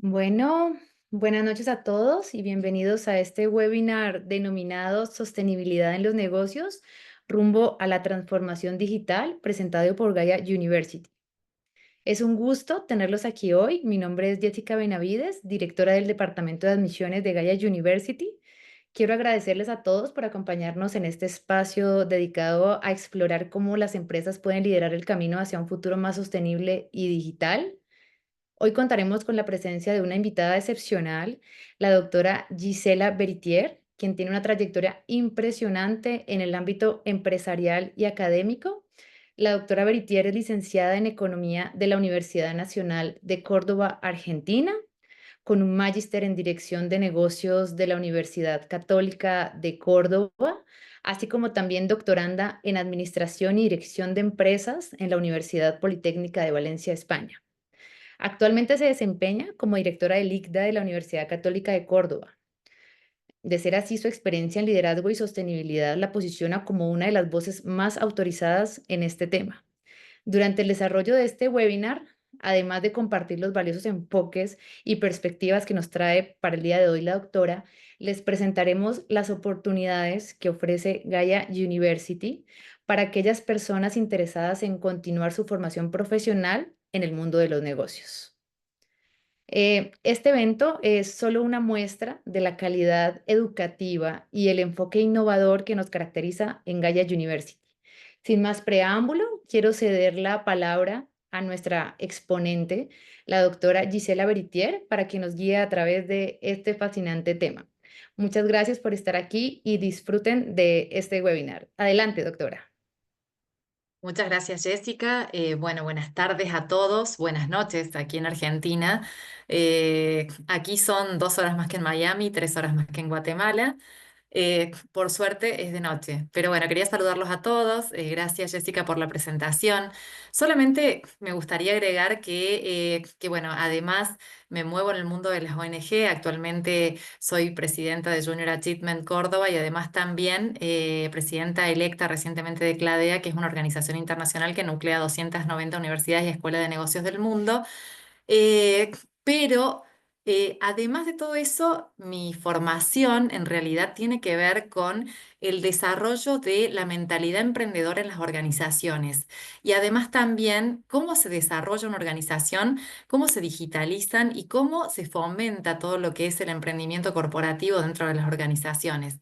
Bueno, buenas noches a todos y bienvenidos a este webinar denominado Sostenibilidad en los negocios, rumbo a la transformación digital, presentado por Gaia University. Es un gusto tenerlos aquí hoy. Mi nombre es Jessica Benavides, directora del Departamento de Admisiones de Gaia University. Quiero agradecerles a todos por acompañarnos en este espacio dedicado a explorar cómo las empresas pueden liderar el camino hacia un futuro más sostenible y digital. Hoy contaremos con la presencia de una invitada excepcional, la doctora Gisela Beritier, quien tiene una trayectoria impresionante en el ámbito empresarial y académico. La doctora Beritier es licenciada en Economía de la Universidad Nacional de Córdoba, Argentina, con un magíster en Dirección de Negocios de la Universidad Católica de Córdoba, así como también doctoranda en Administración y Dirección de Empresas en la Universidad Politécnica de Valencia, España. Actualmente se desempeña como directora del ICDA de la Universidad Católica de Córdoba. De ser así, su experiencia en liderazgo y sostenibilidad la posiciona como una de las voces más autorizadas en este tema. Durante el desarrollo de este webinar, además de compartir los valiosos enfoques y perspectivas que nos trae para el día de hoy la doctora, les presentaremos las oportunidades que ofrece Gaia University para aquellas personas interesadas en continuar su formación profesional en el mundo de los negocios. Este evento es solo una muestra de la calidad educativa y el enfoque innovador que nos caracteriza en Gaia University. Sin más preámbulo, quiero ceder la palabra a nuestra exponente, la doctora Gisela Beritier, para que nos guíe a través de este fascinante tema. Muchas gracias por estar aquí y disfruten de este webinar. Adelante, doctora. Muchas gracias, Jessica. Bueno, buenas tardes a todos, buenas noches aquí en Argentina. Aquí son 2 horas más que en Miami, 3 horas más que en Guatemala. Por suerte es de noche, pero bueno, quería saludarlos a todos. Gracias, Jessica, por la presentación. Solamente me gustaría agregar que, bueno, además me muevo en el mundo de las ONG. Actualmente soy presidenta de Junior Achievement Córdoba y además también presidenta electa recientemente de CLADEA, que es una organización internacional que nuclea 290 universidades y escuelas de negocios del mundo. Eh, pero además de todo eso, mi formación en realidad tiene que ver con el desarrollo de la mentalidad emprendedora en las organizaciones y además también cómo se desarrolla una organización, cómo se digitalizan y cómo se fomenta todo lo que es el emprendimiento corporativo dentro de las organizaciones.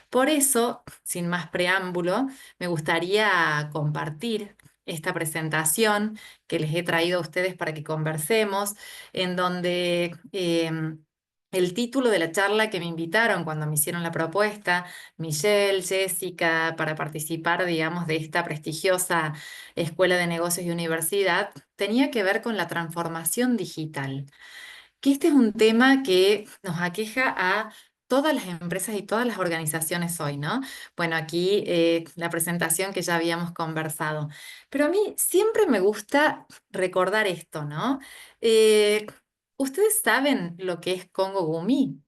Por eso, sin más preámbulo, me gustaría compartir esta presentación que les he traído a ustedes para que conversemos, en donde el título de la charla que me invitaron cuando me hicieron la propuesta, Michelle, Jessica, para participar, digamos, de esta prestigiosa Escuela de Negocios y Universidad, tenía que ver con la transformación digital, que este es un tema que nos aqueja a todas las empresas y todas las organizaciones hoy, ¿no? Bueno, aquí la presentación que ya habíamos conversado. Pero a mí siempre me gusta recordar esto, ¿no? Eh, ¿Ustedes saben lo que es Congo Gumi?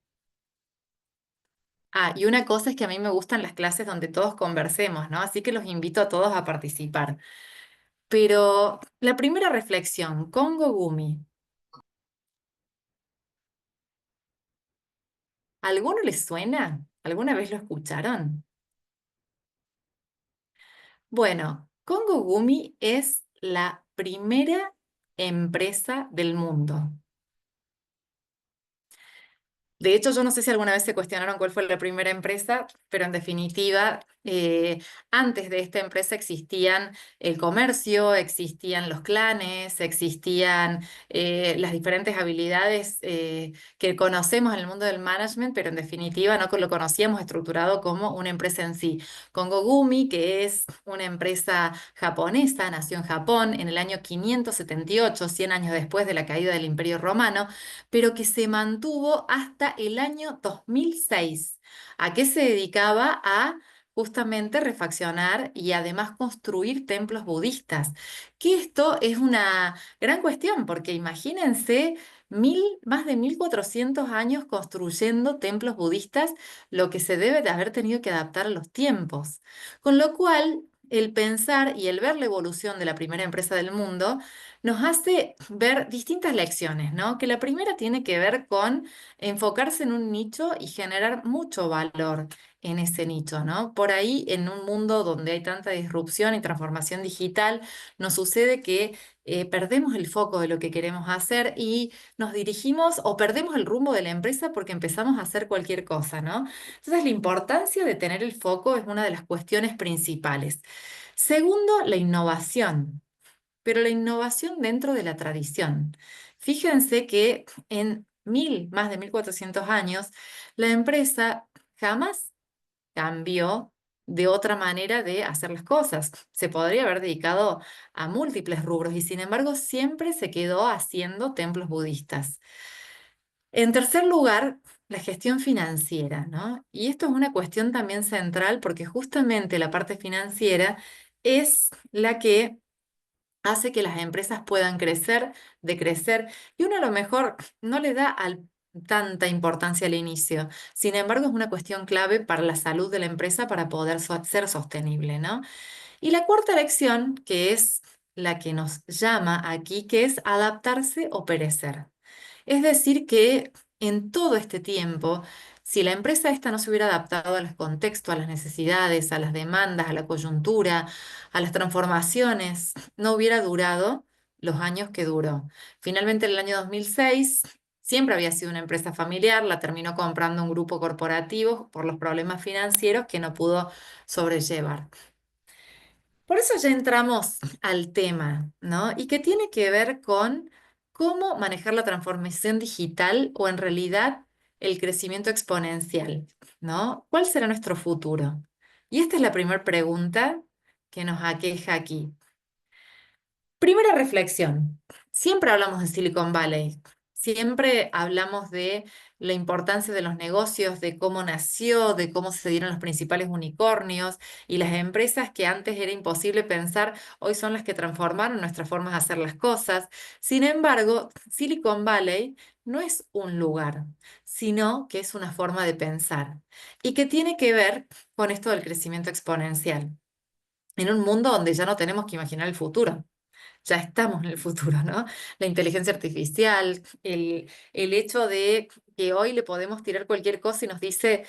Ah, y una cosa es que a mí me gustan las clases donde todos conversemos, ¿no? Así que los invito a todos a participar. Pero la primera reflexión, Congo Gumi, ¿alguno les suena? ¿Alguna vez lo escucharon? Bueno, Congo Gumi es la primera empresa del mundo. De hecho, yo no sé si alguna vez se cuestionaron cuál fue la primera empresa, pero en definitiva, antes de esta empresa existían el comercio, existían los clanes, existían las diferentes habilidades que conocemos en el mundo del management, pero en definitiva no lo conocíamos estructurado como una empresa en sí. Congo Gumi, que es una empresa japonesa, nació en Japón en el año 578, 100 años después de la caída del Imperio Romano, pero que se mantuvo hasta el año 2006. ¿A qué se dedicaba? A justamente refaccionar y además construir templos budistas. Que esto es una gran cuestión, porque imagínense más de 1400 años construyendo templos budistas, lo que se debe de haber tenido que adaptar a los tiempos. Con lo cual, el pensar y el ver la evolución de la primera empresa del mundo nos hace ver distintas lecciones, ¿no? Que la primera tiene que ver con enfocarse en un nicho y generar mucho valor en ese nicho, ¿no? Por ahí, en un mundo donde hay tanta disrupción y transformación digital, nos sucede que perdemos el foco de lo que queremos hacer y nos dirigimos o perdemos el rumbo de la empresa porque empezamos a hacer cualquier cosa, ¿no? Entonces, la importancia de tener el foco es una de las cuestiones principales. Segundo, la innovación, pero la innovación dentro de la tradición. Fíjense que en más de 1400 años, la empresa jamás cambió de otra manera de hacer las cosas. Se podría haber dedicado a múltiples rubros y sin embargo siempre se quedó haciendo templos budistas. En tercer lugar, la gestión financiera, ¿no? Y esto es una cuestión también central porque justamente la parte financiera es la que hace que las empresas puedan crecer, decrecer, y uno a lo mejor no le da tanta importancia al inicio. Sin embargo, es una cuestión clave para la salud de la empresa para poder ser sostenible, ¿no? Y la cuarta lección, que es la que nos llama aquí, que es adaptarse o perecer. Es decir, que en todo este tiempo, si la empresa esta no se hubiera adaptado al contexto, a las necesidades, a las demandas, a la coyuntura, a las transformaciones, no hubiera durado los años que duró. Finalmente, en el año 2006, siempre había sido una empresa familiar, la terminó comprando un grupo corporativo por los problemas financieros que no pudo sobrellevar. Por eso ya entramos al tema, ¿no? Y que tiene que ver con cómo manejar la transformación digital o en realidad el crecimiento exponencial, ¿no? ¿Cuál será nuestro futuro? Y esta es la primera pregunta que nos aqueja aquí. Primera reflexión. Siempre hablamos de Silicon Valley, siempre hablamos de la importancia de los negocios, de cómo nació, de cómo se dieron los principales unicornios y las empresas que antes era imposible pensar, hoy son las que transformaron nuestras formas de hacer las cosas. Sin embargo, Silicon Valley no es un lugar, sino que es una forma de pensar y que tiene que ver con esto del crecimiento exponencial en un mundo donde ya no tenemos que imaginar el futuro, ya estamos en el futuro, ¿no? La inteligencia artificial, el hecho de que hoy le podemos tirar cualquier cosa y nos dice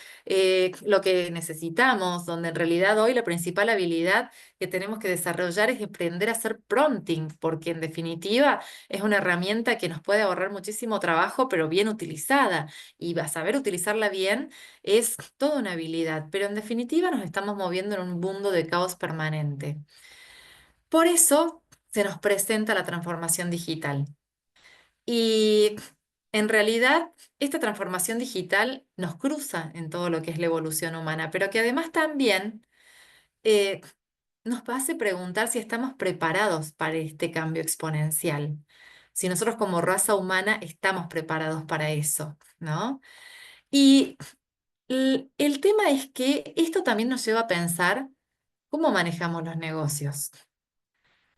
lo que necesitamos, donde en realidad hoy la principal habilidad que tenemos que desarrollar es aprender a hacer prompting, porque en definitiva es una herramienta que nos puede ahorrar muchísimo trabajo, pero bien utilizada. Y a saber utilizarla bien es toda una habilidad, pero en definitiva nos estamos moviendo en un mundo de caos permanente. Por eso se nos presenta la transformación digital. Y en realidad, esta transformación digital nos cruza en todo lo que es la evolución humana, pero que además también eh, nos hace preguntar si estamos preparados para este cambio exponencial. Si nosotros como raza humana estamos preparados para eso, ¿no? Y el tema es que esto también nos lleva a pensar cómo manejamos los negocios.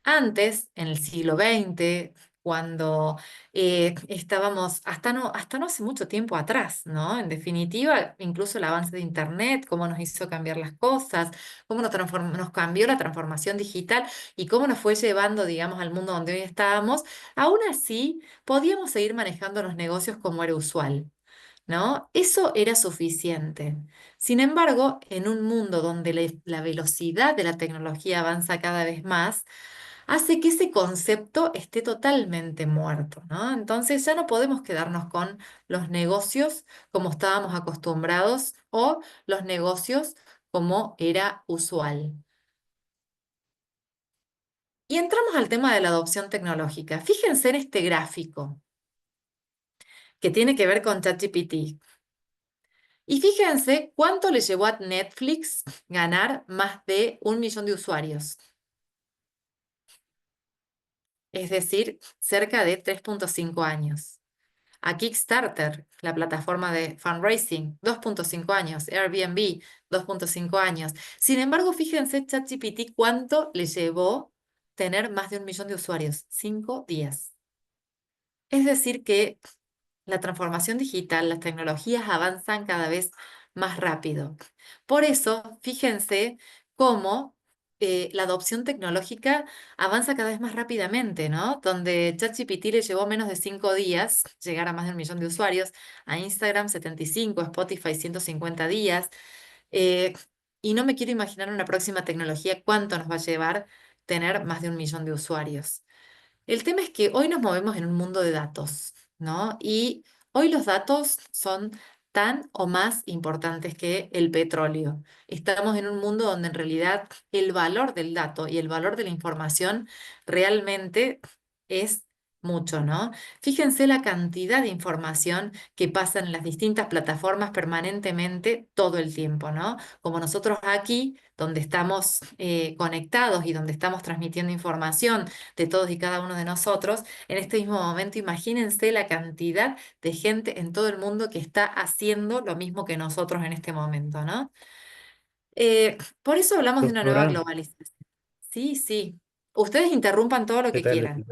Antes, en el siglo XX, cuando estábamos, hasta no hace mucho tiempo atrás, ¿no? En definitiva, incluso el avance de Internet, cómo nos hizo cambiar las cosas, cómo nos cambió la transformación digital y cómo nos fue llevando, digamos, al mundo donde hoy estábamos, aún así podíamos seguir manejando los negocios como era usual. ¿No? Eso era suficiente. Sin embargo, en un mundo donde la velocidad de la tecnología avanza cada vez más, hace que ese concepto esté totalmente muerto, ¿no? Entonces ya no podemos quedarnos con los negocios como estábamos acostumbrados o los negocios como era usual. Y entramos al tema de la adopción tecnológica. Fíjense en este gráfico que tiene que ver con ChatGPT. Y fíjense cuánto le llevó a Netflix ganar más de 1 millón de usuarios, es decir, cerca de 3,5 años. A Kickstarter, la plataforma de fundraising, 2,5 años. Airbnb, 2,5 años. Sin embargo, fíjense ChatGPT cuánto le llevó tener más de 1 millón de usuarios, 5 días. Es decir, que la transformación digital, las tecnologías avanzan cada vez más rápido. Por eso, fíjense cómo la adopción tecnológica avanza cada vez más rápidamente, ¿no? Donde ChatGPT le llevó menos de 5 días llegar a más de 1 millón de usuarios, a Instagram 75, a Spotify 150 días. eh, y no me quiero imaginar una próxima tecnología cuánto nos va a llevar tener más de 1 millón de usuarios. El tema es que hoy nos movemos en un mundo de datos, ¿no? Y hoy los datos son tan o más importantes que el petróleo. Estamos en un mundo donde en realidad el valor del dato y el valor de la información realmente es mucho, ¿no? Fíjense la cantidad de información que pasa en las distintas plataformas permanentemente todo el tiempo, ¿no? Como nosotros aquí, donde estamos conectados y donde estamos transmitiendo información de todos y cada uno de nosotros, en este mismo momento imagínense la cantidad de gente en todo el mundo que está haciendo lo mismo que nosotros en este momento, ¿no? Por eso hablamos de una nueva Doctora, globalización. Sí, sí. Ustedes interrumpan todo lo ¿qué que tal? quieran.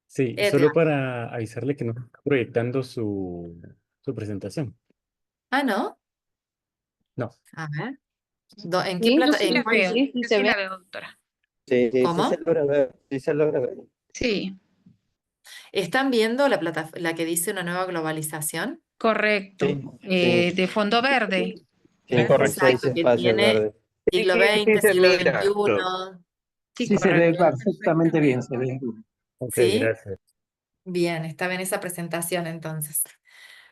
Sí, solo Edgar. para avisarle que no está proyectando su presentación. Ah, ¿no? No, A ver. ¿En qué Sí, yo plata? sí la veo, sí, sí se ve. Veo, doctora. Sí, sí se ¿Cómo? logra ver, sí se logra ver. Sí, ¿Están viendo la que dice una nueva globalización? correcto. Sí, sí, De fondo verde. sí, sí, con correcto. seis Exacto, que espacios tiene verdes. Sí, siglo sí XX, se siglo mira. XXI. Sí, Sí se ve correcto. perfectamente bien, se ve. Ok, ¿Sí? gracias. Bien, está bien esa presentación entonces.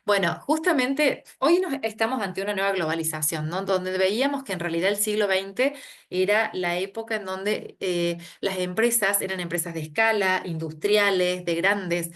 Bueno, justamente hoy nos estamos ante una nueva globalización, ¿no? Donde veíamos que en realidad el siglo XX era la época en donde las empresas eran empresas de escala, industriales, de grandes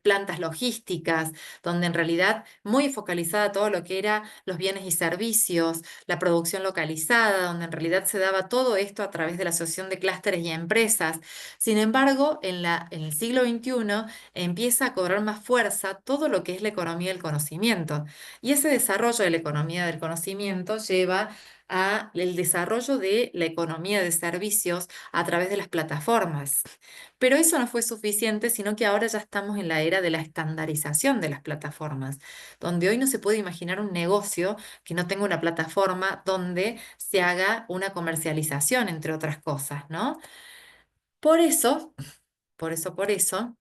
plantas logísticas, donde en realidad muy focalizada todo lo que era los bienes y servicios, la producción localizada, donde en realidad se daba todo esto a través de la asociación de clústeres y empresas. Sin embargo, en el siglo XXI empieza a cobrar más fuerza todo lo que es la economía del conocimiento. Y ese desarrollo de la economía del conocimiento lleva a el desarrollo de la economía de servicios a través de las plataformas. Pero eso no fue suficiente, sino que ahora ya estamos en la era de la estandarización de las plataformas, donde hoy no se puede imaginar un negocio que no tenga una plataforma donde se haga una comercialización, entre otras cosas, ¿no? Por eso, por eso.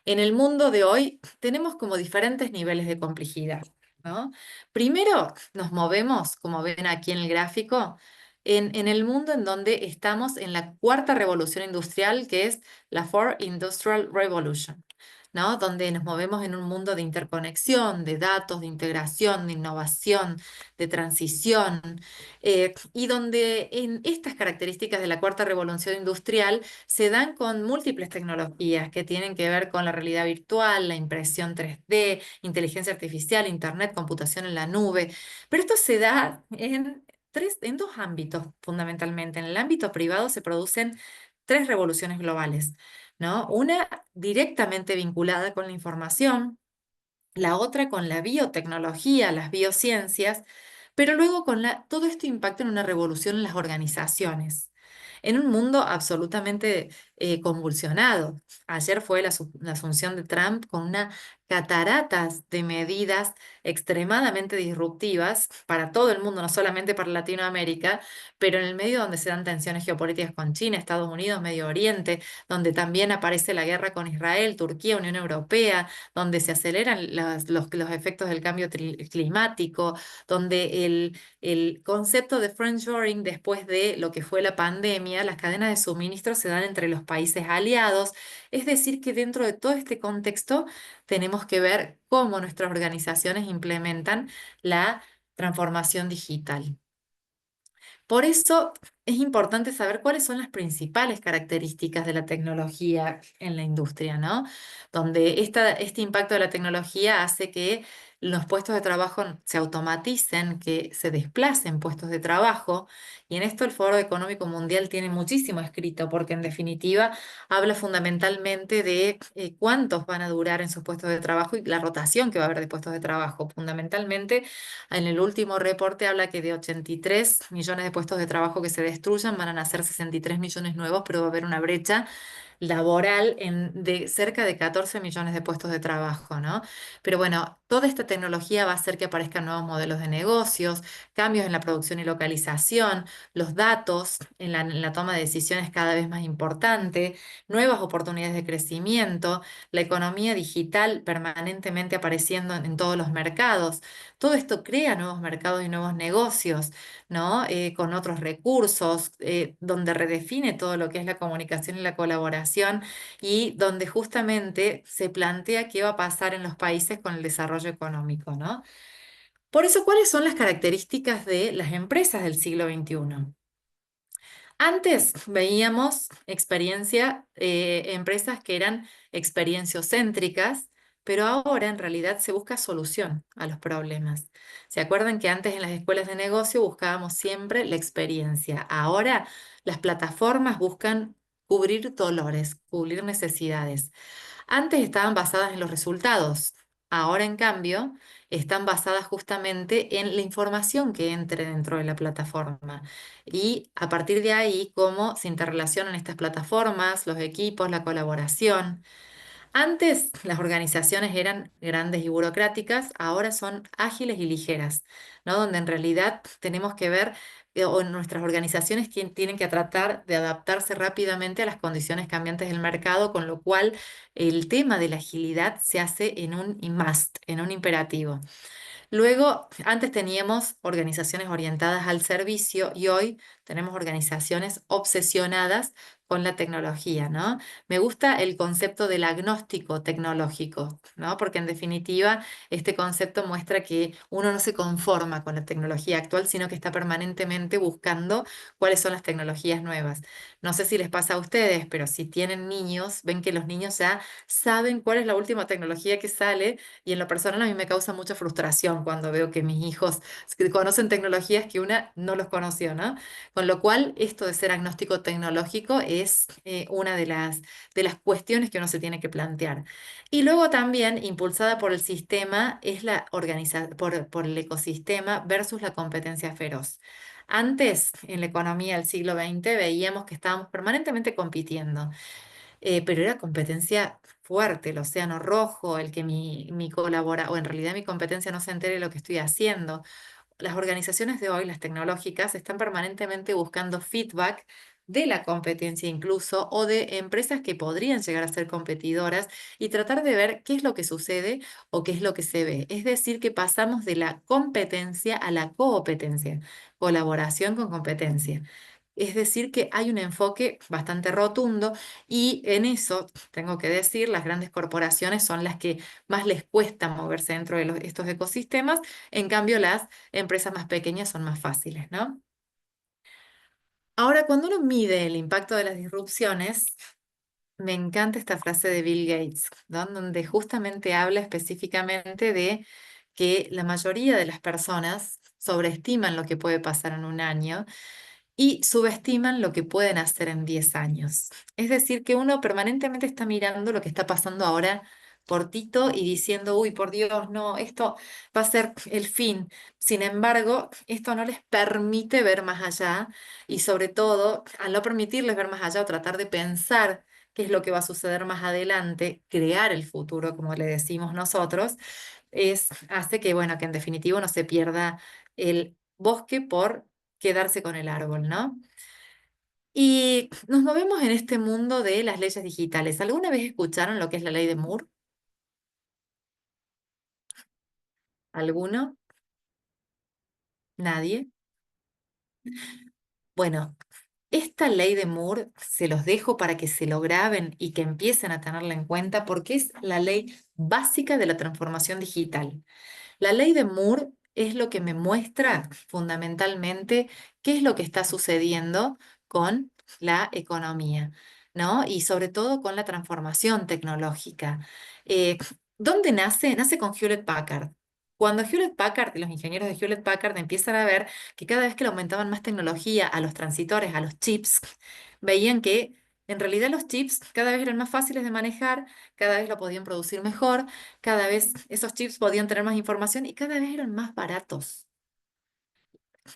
En el mundo de hoy tenemos como diferentes niveles de complejidad, ¿no? Primero nos movemos, como ven aquí en el gráfico, en el mundo en donde estamos en la cuarta revolución industrial, que es la Fourth Industrial Revolution, ¿no? Donde nos movemos en un mundo de interconexión, de datos, de integración, de innovación, de transición, y donde en estas características de la cuarta revolución industrial se dan con múltiples tecnologías que tienen que ver con la realidad virtual, la impresión 3D, inteligencia artificial, internet, computación en la nube. Pero esto se da en dos ámbitos fundamentalmente. En el ámbito privado se producen tres revoluciones globales, ¿no? Una directamente vinculada con la información, la otra con la biotecnología, las biociencias, pero luego todo esto impacta en una revolución en las organizaciones, en un mundo absolutamente convulsionado. Ayer fue la asunción de Trump con una cataratas de medidas extremadamente disruptivas para todo el mundo, no solamente para Latinoamérica, pero en el medio donde se dan tensiones geopolíticas con China, Estados Unidos, Medio Oriente, donde también aparece la guerra con Israel, Turquía, Unión Europea, donde se aceleran los efectos del cambio climático, donde el concepto de friendshoring después de lo que fue la pandemia, las cadenas de suministro se dan entre los países aliados. Es decir, que dentro de todo este contexto tenemos que ver cómo nuestras organizaciones implementan la transformación digital. Por eso es importante saber cuáles son las principales características de la tecnología en la industria, ¿no? Donde este impacto de la tecnología hace que los puestos de trabajo se automaticen, que se desplacen puestos de trabajo. Y en esto el Foro Económico Mundial tiene muchísimo escrito, porque en definitiva habla fundamentalmente de cuántos van a durar en sus puestos de trabajo y la rotación que va a haber de puestos de trabajo. Fundamentalmente en el último reporte habla que de 83 millones de puestos de trabajo que se destruyan van a nacer 63 millones nuevos, pero va a haber una brecha laboral de cerca de 14 millones de puestos de trabajo, ¿no? Pero bueno, Toda esta tecnología va a hacer que aparezcan nuevos modelos de negocios, cambios en la producción y localización, los datos en la toma de decisiones cada vez más importante, nuevas oportunidades de crecimiento, la economía digital permanentemente apareciendo en todos los mercados. Todo esto crea nuevos mercados y nuevos negocios, ¿no? Con otros recursos, donde redefine todo lo que es la comunicación y la colaboración y donde justamente se plantea qué va a pasar en los países con el desarrollo económico, ¿no? Por eso, ¿cuáles son las características de las empresas del siglo XXI? Antes veíamos empresas que eran experienciocéntricas, pero ahora en realidad se busca solución a los problemas. ¿Se acuerdan que antes en las escuelas de negocio buscábamos siempre la experiencia? Ahora las plataformas buscan cubrir dolores, cubrir necesidades. Antes estaban basadas en los resultados, ahora en cambio están basadas justamente en la información que entre dentro de la plataforma y a partir de ahí cómo se interrelacionan estas plataformas, los equipos, la colaboración. Antes las organizaciones eran grandes y burocráticas, ahora son ágiles y ligeras, ¿no? Donde en realidad tenemos que ver, o nuestras organizaciones tienen que tratar de adaptarse rápidamente a las condiciones cambiantes del mercado, con lo cual el tema de la agilidad se hace en un must, en un imperativo. Luego, antes teníamos organizaciones orientadas al servicio y hoy tenemos organizaciones obsesionadas con la tecnología, ¿no? Me gusta el concepto del agnóstico tecnológico, ¿no? Porque en definitiva este concepto muestra que uno no se conforma con la tecnología actual, sino que está permanentemente buscando cuáles son las tecnologías nuevas. No sé si les pasa a ustedes, pero si tienen niños, ven que los niños ya saben cuál es la última tecnología que sale y en lo personal a mí me causa mucha frustración cuando veo que mis hijos conocen tecnologías que una no los conoció, ¿no? Con lo cual, esto de ser agnóstico tecnológico es una de las cuestiones que uno se tiene que plantear. Y luego también, impulsada por el sistema, es por el ecosistema versus la competencia feroz. Antes, en la economía del siglo XX, veíamos que estábamos permanentemente compitiendo, pero era competencia fuerte, el océano rojo, el que mi colabora, o en realidad mi competencia no se entere de lo que estoy haciendo. Las organizaciones de hoy, las tecnológicas, están permanentemente buscando feedback de la competencia incluso o de empresas que podrían llegar a ser competidoras y tratar de ver qué es lo que sucede o qué es lo que se ve. Es decir, que pasamos de la competencia a la competencia, colaboración con competencia. Es decir, que hay un enfoque bastante rotundo y en eso, tengo que decir, las grandes corporaciones son las que más les cuesta moverse dentro de estos ecosistemas, en cambio las empresas más pequeñas son más fáciles, ¿no? Ahora, cuando uno mide el impacto de las disrupciones, me encanta esta frase de Bill Gates, ¿no? Donde justamente habla específicamente de que la mayoría de las personas sobreestiman lo que puede pasar en un año y subestiman lo que pueden hacer en 10 años. Es decir, que uno permanentemente está mirando lo que está pasando ahora cortito y diciendo, uy, por Dios, no, esto va a ser el fin. Sin embargo, esto no les permite ver más allá y sobre todo, al no permitirles ver más allá o tratar de pensar qué es lo que va a suceder más adelante, crear el futuro, como le decimos nosotros, hace que, bueno, que en definitiva no se pierda el bosque por quedarse con el árbol, ¿no? Y nos movemos en este mundo de las leyes digitales. ¿Alguna vez escucharon lo que es la ley de Moore? ¿Alguno? ¿Nadie? Bueno, esta ley de Moore se los dejo para que se lo graben y que empiecen a tenerla en cuenta porque es la ley básica de la transformación digital. La ley de Moore es lo que me muestra fundamentalmente qué es lo que está sucediendo con la economía, ¿no? Y sobre todo con la transformación tecnológica. Eh, ¿Dónde nace? Nace con Hewlett Packard. Cuando Hewlett Packard y los ingenieros de Hewlett Packard empiezan a ver que cada vez que le aumentaban más tecnología a los transitores, a los chips, veían que en realidad los chips cada vez eran más fáciles de manejar, cada vez lo podían producir mejor, cada vez esos chips podían tener más información y cada vez eran más baratos.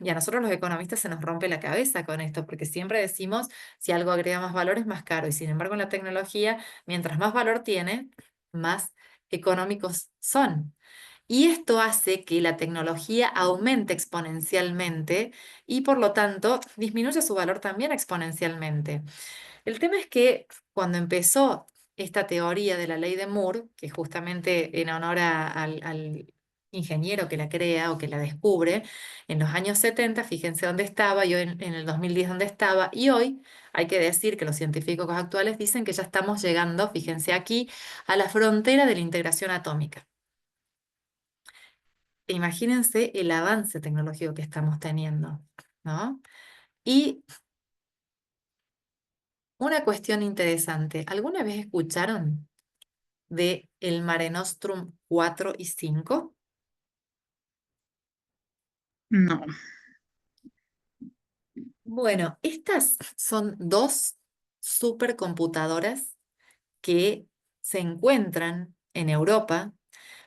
Y a nosotros los economistas se nos rompe la cabeza con esto, porque siempre decimos, si algo agrega más valor es más caro. Y sin embargo, en la tecnología, mientras más valor tiene, más económicos son. Y esto hace que la tecnología aumente exponencialmente y por lo tanto disminuye su valor también exponencialmente. El tema es que cuando empezó esta teoría de la ley de Moore, que justamente en honor al ingeniero que la crea o que la descubre, en los años 70, fíjense dónde estaba, yo en el 2010 dónde estaba, y hoy hay que decir que los científicos actuales dicen que ya estamos llegando, fíjense aquí, a la frontera de la integración atómica. Imagínense el avance tecnológico que estamos teniendo, ¿no? Y una cuestión interesante, ¿alguna vez escucharon de el Mare Nostrum 4 y 5? No, Bueno, estas son dos supercomputadoras que se encuentran en Europa.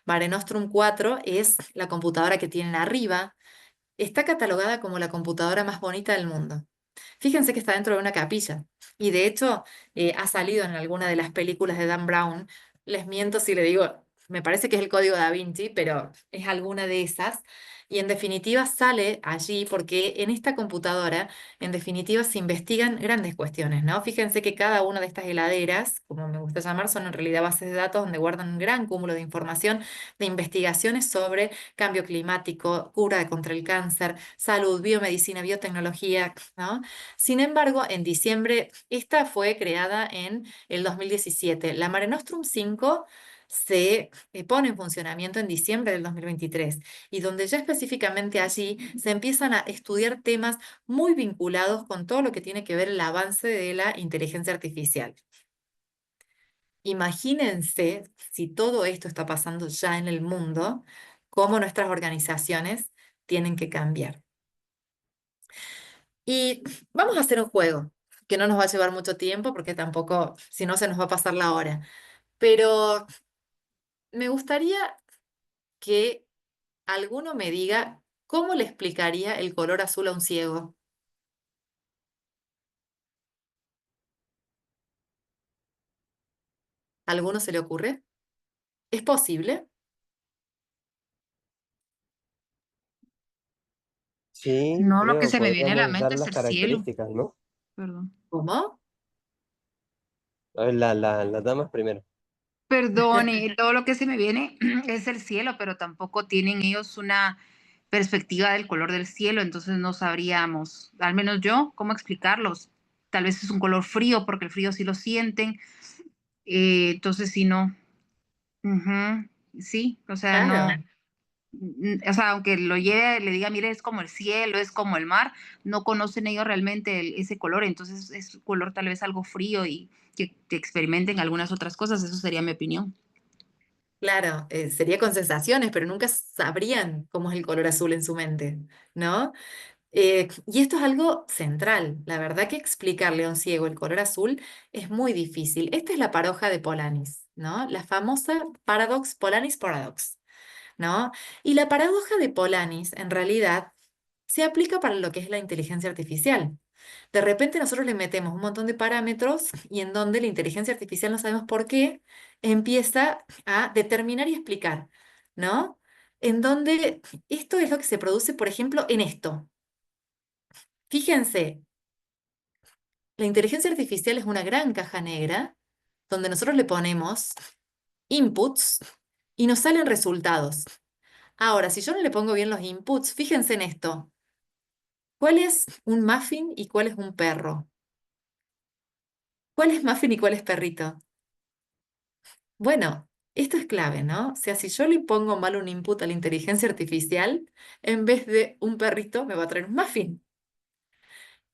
Mare Nostrum 4 es la computadora que tienen arriba. Está catalogada como la computadora más bonita del mundo. Fíjense que está dentro de una capilla y de hecho ha salido en alguna de las películas de Dan Brown. Les miento si le digo, me parece que es el Código Da Vinci, pero es alguna de esas. Y en definitiva sale allí porque en esta computadora, en definitiva, se investigan grandes cuestiones, ¿no? Fíjense que cada una de estas heladeras, como me gusta llamar, son en realidad bases de datos donde guardan un gran cúmulo de información de investigaciones sobre cambio climático, cura contra el cáncer, salud, biomedicina, biotecnología, ¿no? Sin embargo, en diciembre, esta fue creada en el 2017. La Mare Nostrum 5 se pone en funcionamiento en diciembre del 2023 y donde ya específicamente allí se empiezan a estudiar temas muy vinculados con todo lo que tiene que ver el avance de la inteligencia artificial. Imagínense si todo esto está pasando ya en el mundo, cómo nuestras organizaciones tienen que cambiar. Y vamos a hacer un juego que no nos va a llevar mucho tiempo porque tampoco, si no, se nos va a pasar la hora. Pero me gustaría que alguno me diga cómo le explicaría el color azul a un ciego. ¿Alguno se le ocurre? ¿Es posible? Sí, no, lo que creo, se me viene a la podríamos dar mente es las el cielo. características, ¿no? Perdón. ¿Cómo? A ver, las damas primero. Perdón, todo lo que se me viene es el cielo, pero tampoco tienen ellos una perspectiva del color del cielo, entonces no sabríamos, al menos yo, cómo explicarlos. Tal vez es un color frío, porque el frío sí lo sienten, entonces sí no. Ujú, sí, o sea, no. Claro. O sea, aunque lo lleve, le diga, mire, es como el cielo, es como el mar, no conocen ellos realmente ese color, entonces es un color tal vez algo frío y que experimenten algunas otras cosas, eso sería mi opinión. Claro, sería con sensaciones, pero nunca sabrían cómo es el color azul en su mente, ¿no? Y esto es algo central. La verdad que explicarle a un ciego el color azul es muy difícil. Esta es la paradoja de Polanis, ¿no? La famosa Polanis Paradox, ¿no? Y la paradoja de Polanis, en realidad, se aplica para lo que es la inteligencia artificial. De repente nosotros le metemos un montón de parámetros y en donde la inteligencia artificial no sabemos por qué empieza a determinar y explicar, ¿no? En donde esto es lo que se produce, por ejemplo, en esto. Fíjense, la inteligencia artificial es una gran caja negra donde nosotros le ponemos inputs y nos salen resultados. Ahora, si yo no le pongo bien los inputs, fíjense en esto. ¿Cuál es un muffin y cuál es un perro? ¿Cuál es muffin y cuál es perrito? Bueno, esto es clave, ¿no? O sea, si yo le pongo mal un input a la inteligencia artificial, en vez de un perrito, me va a traer un muffin.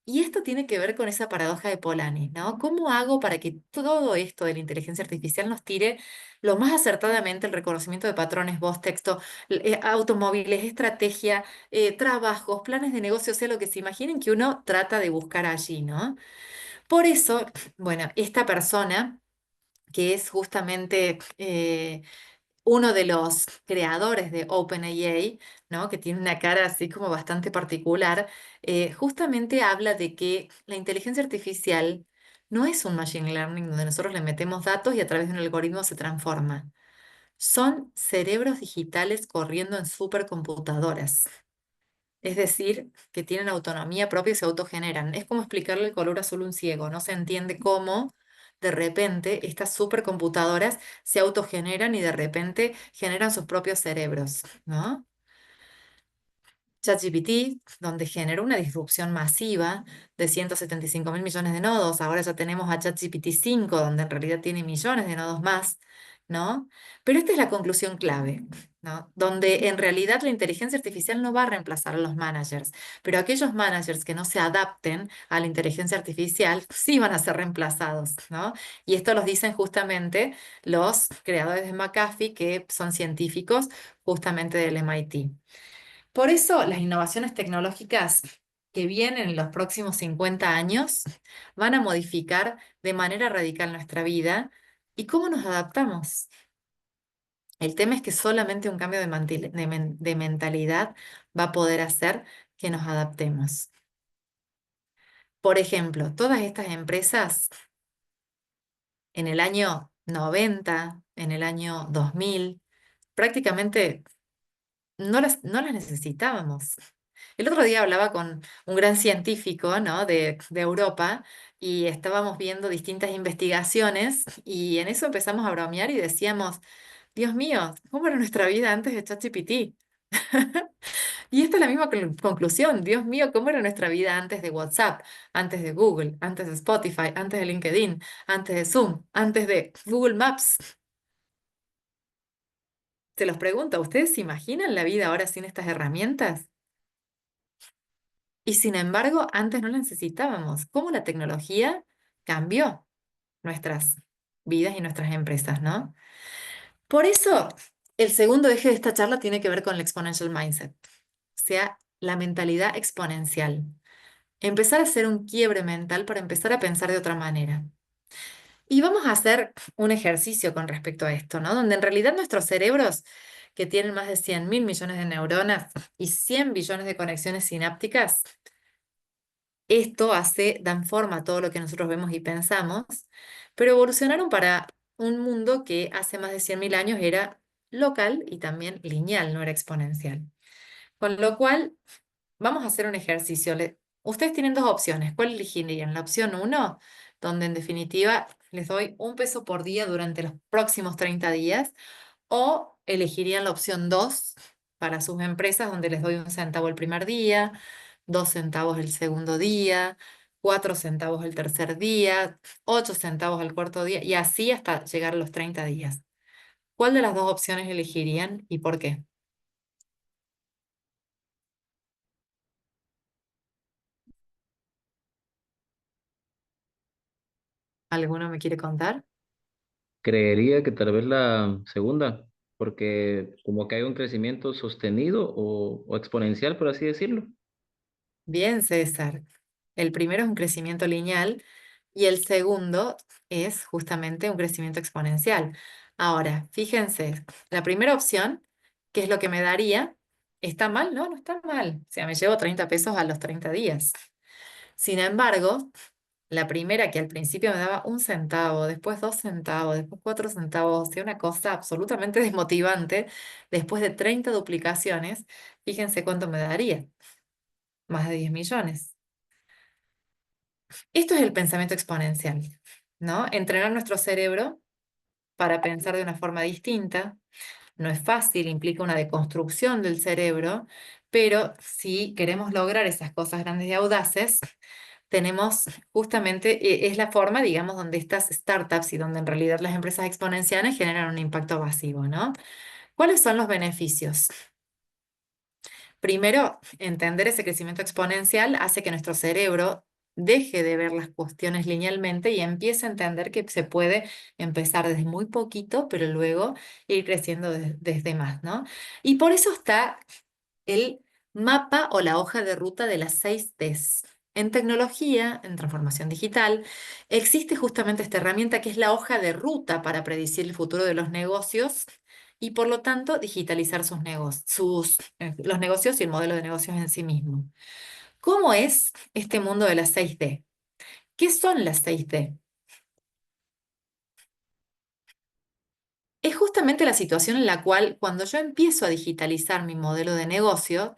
Y esto tiene que ver con esa paradoja de Polanyi, ¿no? ¿Cómo hago para que todo esto de la inteligencia artificial nos tire lo más acertadamente el reconocimiento de patrones, voz, texto, automóviles, estrategia, trabajos, planes de negocio, sea lo que se imaginen que uno trata de buscar allí, ¿no? Por eso, bueno, esta persona que es justamente uno de los creadores de OpenAI, ¿no? Que tiene una cara así como bastante particular, justamente habla de que la inteligencia artificial no es un machine learning donde nosotros le metemos datos y a través de un algoritmo se transforma. son cerebros digitales corriendo en supercomputadoras. Es decir, que tienen autonomía propia y se autogeneran. Es como explicarle el color azul a un ciego. No se entiende cómo de repente estas supercomputadoras se autogeneran y de repente generan sus propios cerebros, ¿no? ChatGPT, donde generó una disrupción masiva de 175 mil millones de nodos. Ahora ya tenemos a ChatGPT 5, donde en realidad tiene millones de nodos más, ¿no? Pero esta es la conclusión clave, ¿no? Donde en realidad la inteligencia artificial no va a reemplazar a los managers, pero aquellos managers que no se adapten a la inteligencia artificial sí van a ser reemplazados, ¿no? Y esto los dicen justamente los creadores de McAfee, que son científicos justamente del MIT. Por eso las innovaciones tecnológicas que vienen en los próximos 50 años van a modificar de manera radical nuestra vida y cómo nos adaptamos. El tema es que solamente un cambio de mentalidad va a poder hacer que nos adaptemos. Por ejemplo, todas estas empresas en el año 90, en el año 2000, prácticamente no las necesitábamos. El otro día hablaba con un gran científico, ¿no? de Europa y estábamos viendo distintas investigaciones y en eso empezamos a bromear y decíamos, Dios mío, ¿cómo era nuestra vida antes de ChatGPT? Y esta es la misma conclusión, Dios mío, ¿cómo era nuestra vida antes de WhatsApp, antes de Google, antes de Spotify, antes de LinkedIn, antes de Zoom, antes de Google Maps? Se los pregunto, ¿ustedes se imaginan la vida ahora sin estas herramientas? Y sin embargo, antes no la necesitábamos. ¿Cómo la tecnología cambió nuestras vidas y nuestras empresas, ¿no? Por eso, el segundo eje de esta charla tiene que ver con el exponential mindset, o sea, la mentalidad exponencial. Empezar a hacer un quiebre mental para empezar a pensar de otra manera. Y vamos a hacer un ejercicio con respecto a esto, ¿no? Donde en realidad nuestros cerebros, que tienen más de 100 mil millones de neuronas y 100 billones de conexiones sinápticas, esto dan forma a todo lo que nosotros vemos y pensamos, pero evolucionaron para un mundo que hace más de 100.000 años era local y también lineal, no era exponencial. Con lo cual, vamos a hacer un ejercicio. Ustedes tienen dos opciones. ¿Cuál elegirían? La opción uno, donde en definitiva les doy $1 por día durante los próximos 30 días, o elegirían la opción 2 para sus empresas, donde les doy 1 centavo el primer día, 2 centavos el segundo día, 4 centavos el tercer día, 8 centavos el cuarto día, y así hasta llegar a los 30 días. ¿Cuál de las dos opciones elegirían y por qué? ¿Alguno me quiere contar? Creería que tal vez la segunda, porque como que hay un crecimiento sostenido o exponencial, por así decirlo. Bien, César. El primero es un crecimiento lineal y el segundo es justamente un crecimiento exponencial. Ahora, fíjense, la primera opción, que es lo que me daría, ¿está mal? No, no está mal. O sea, me llevo 30 pesos a los 30 días. Sin embargo, la primera que al principio me daba 1 centavo, después 2 centavos, después 4 centavos, o sea, una cosa absolutamente desmotivante, después de 30 duplicaciones, fíjense cuánto me daría, más de 10 millones. Esto es el pensamiento exponencial, ¿no? Entrenar nuestro cerebro para pensar de una forma distinta. No es fácil, implica una deconstrucción del cerebro, pero si queremos lograr esas cosas grandes y audaces, tenemos justamente, es la forma, digamos, donde estas startups y donde en realidad las empresas exponenciales generan un impacto masivo, ¿no? ¿Cuáles son los beneficios? Primero, entender ese crecimiento exponencial hace que nuestro cerebro deje de ver las cuestiones linealmente y empiece a entender que se puede empezar desde muy poquito, pero luego ir creciendo desde más, ¿no? Y por eso está el mapa o la hoja de ruta de las 6 Ds. En tecnología, en transformación digital, existe justamente esta herramienta que es la hoja de ruta para predecir el futuro de los negocios y por lo tanto digitalizar sus negocios, los negocios y el modelo de negocios en sí mismo. ¿Cómo es este mundo de las 6D? ¿Qué son las 6D? es justamente la situación en la cual cuando yo empiezo a digitalizar mi modelo de negocio,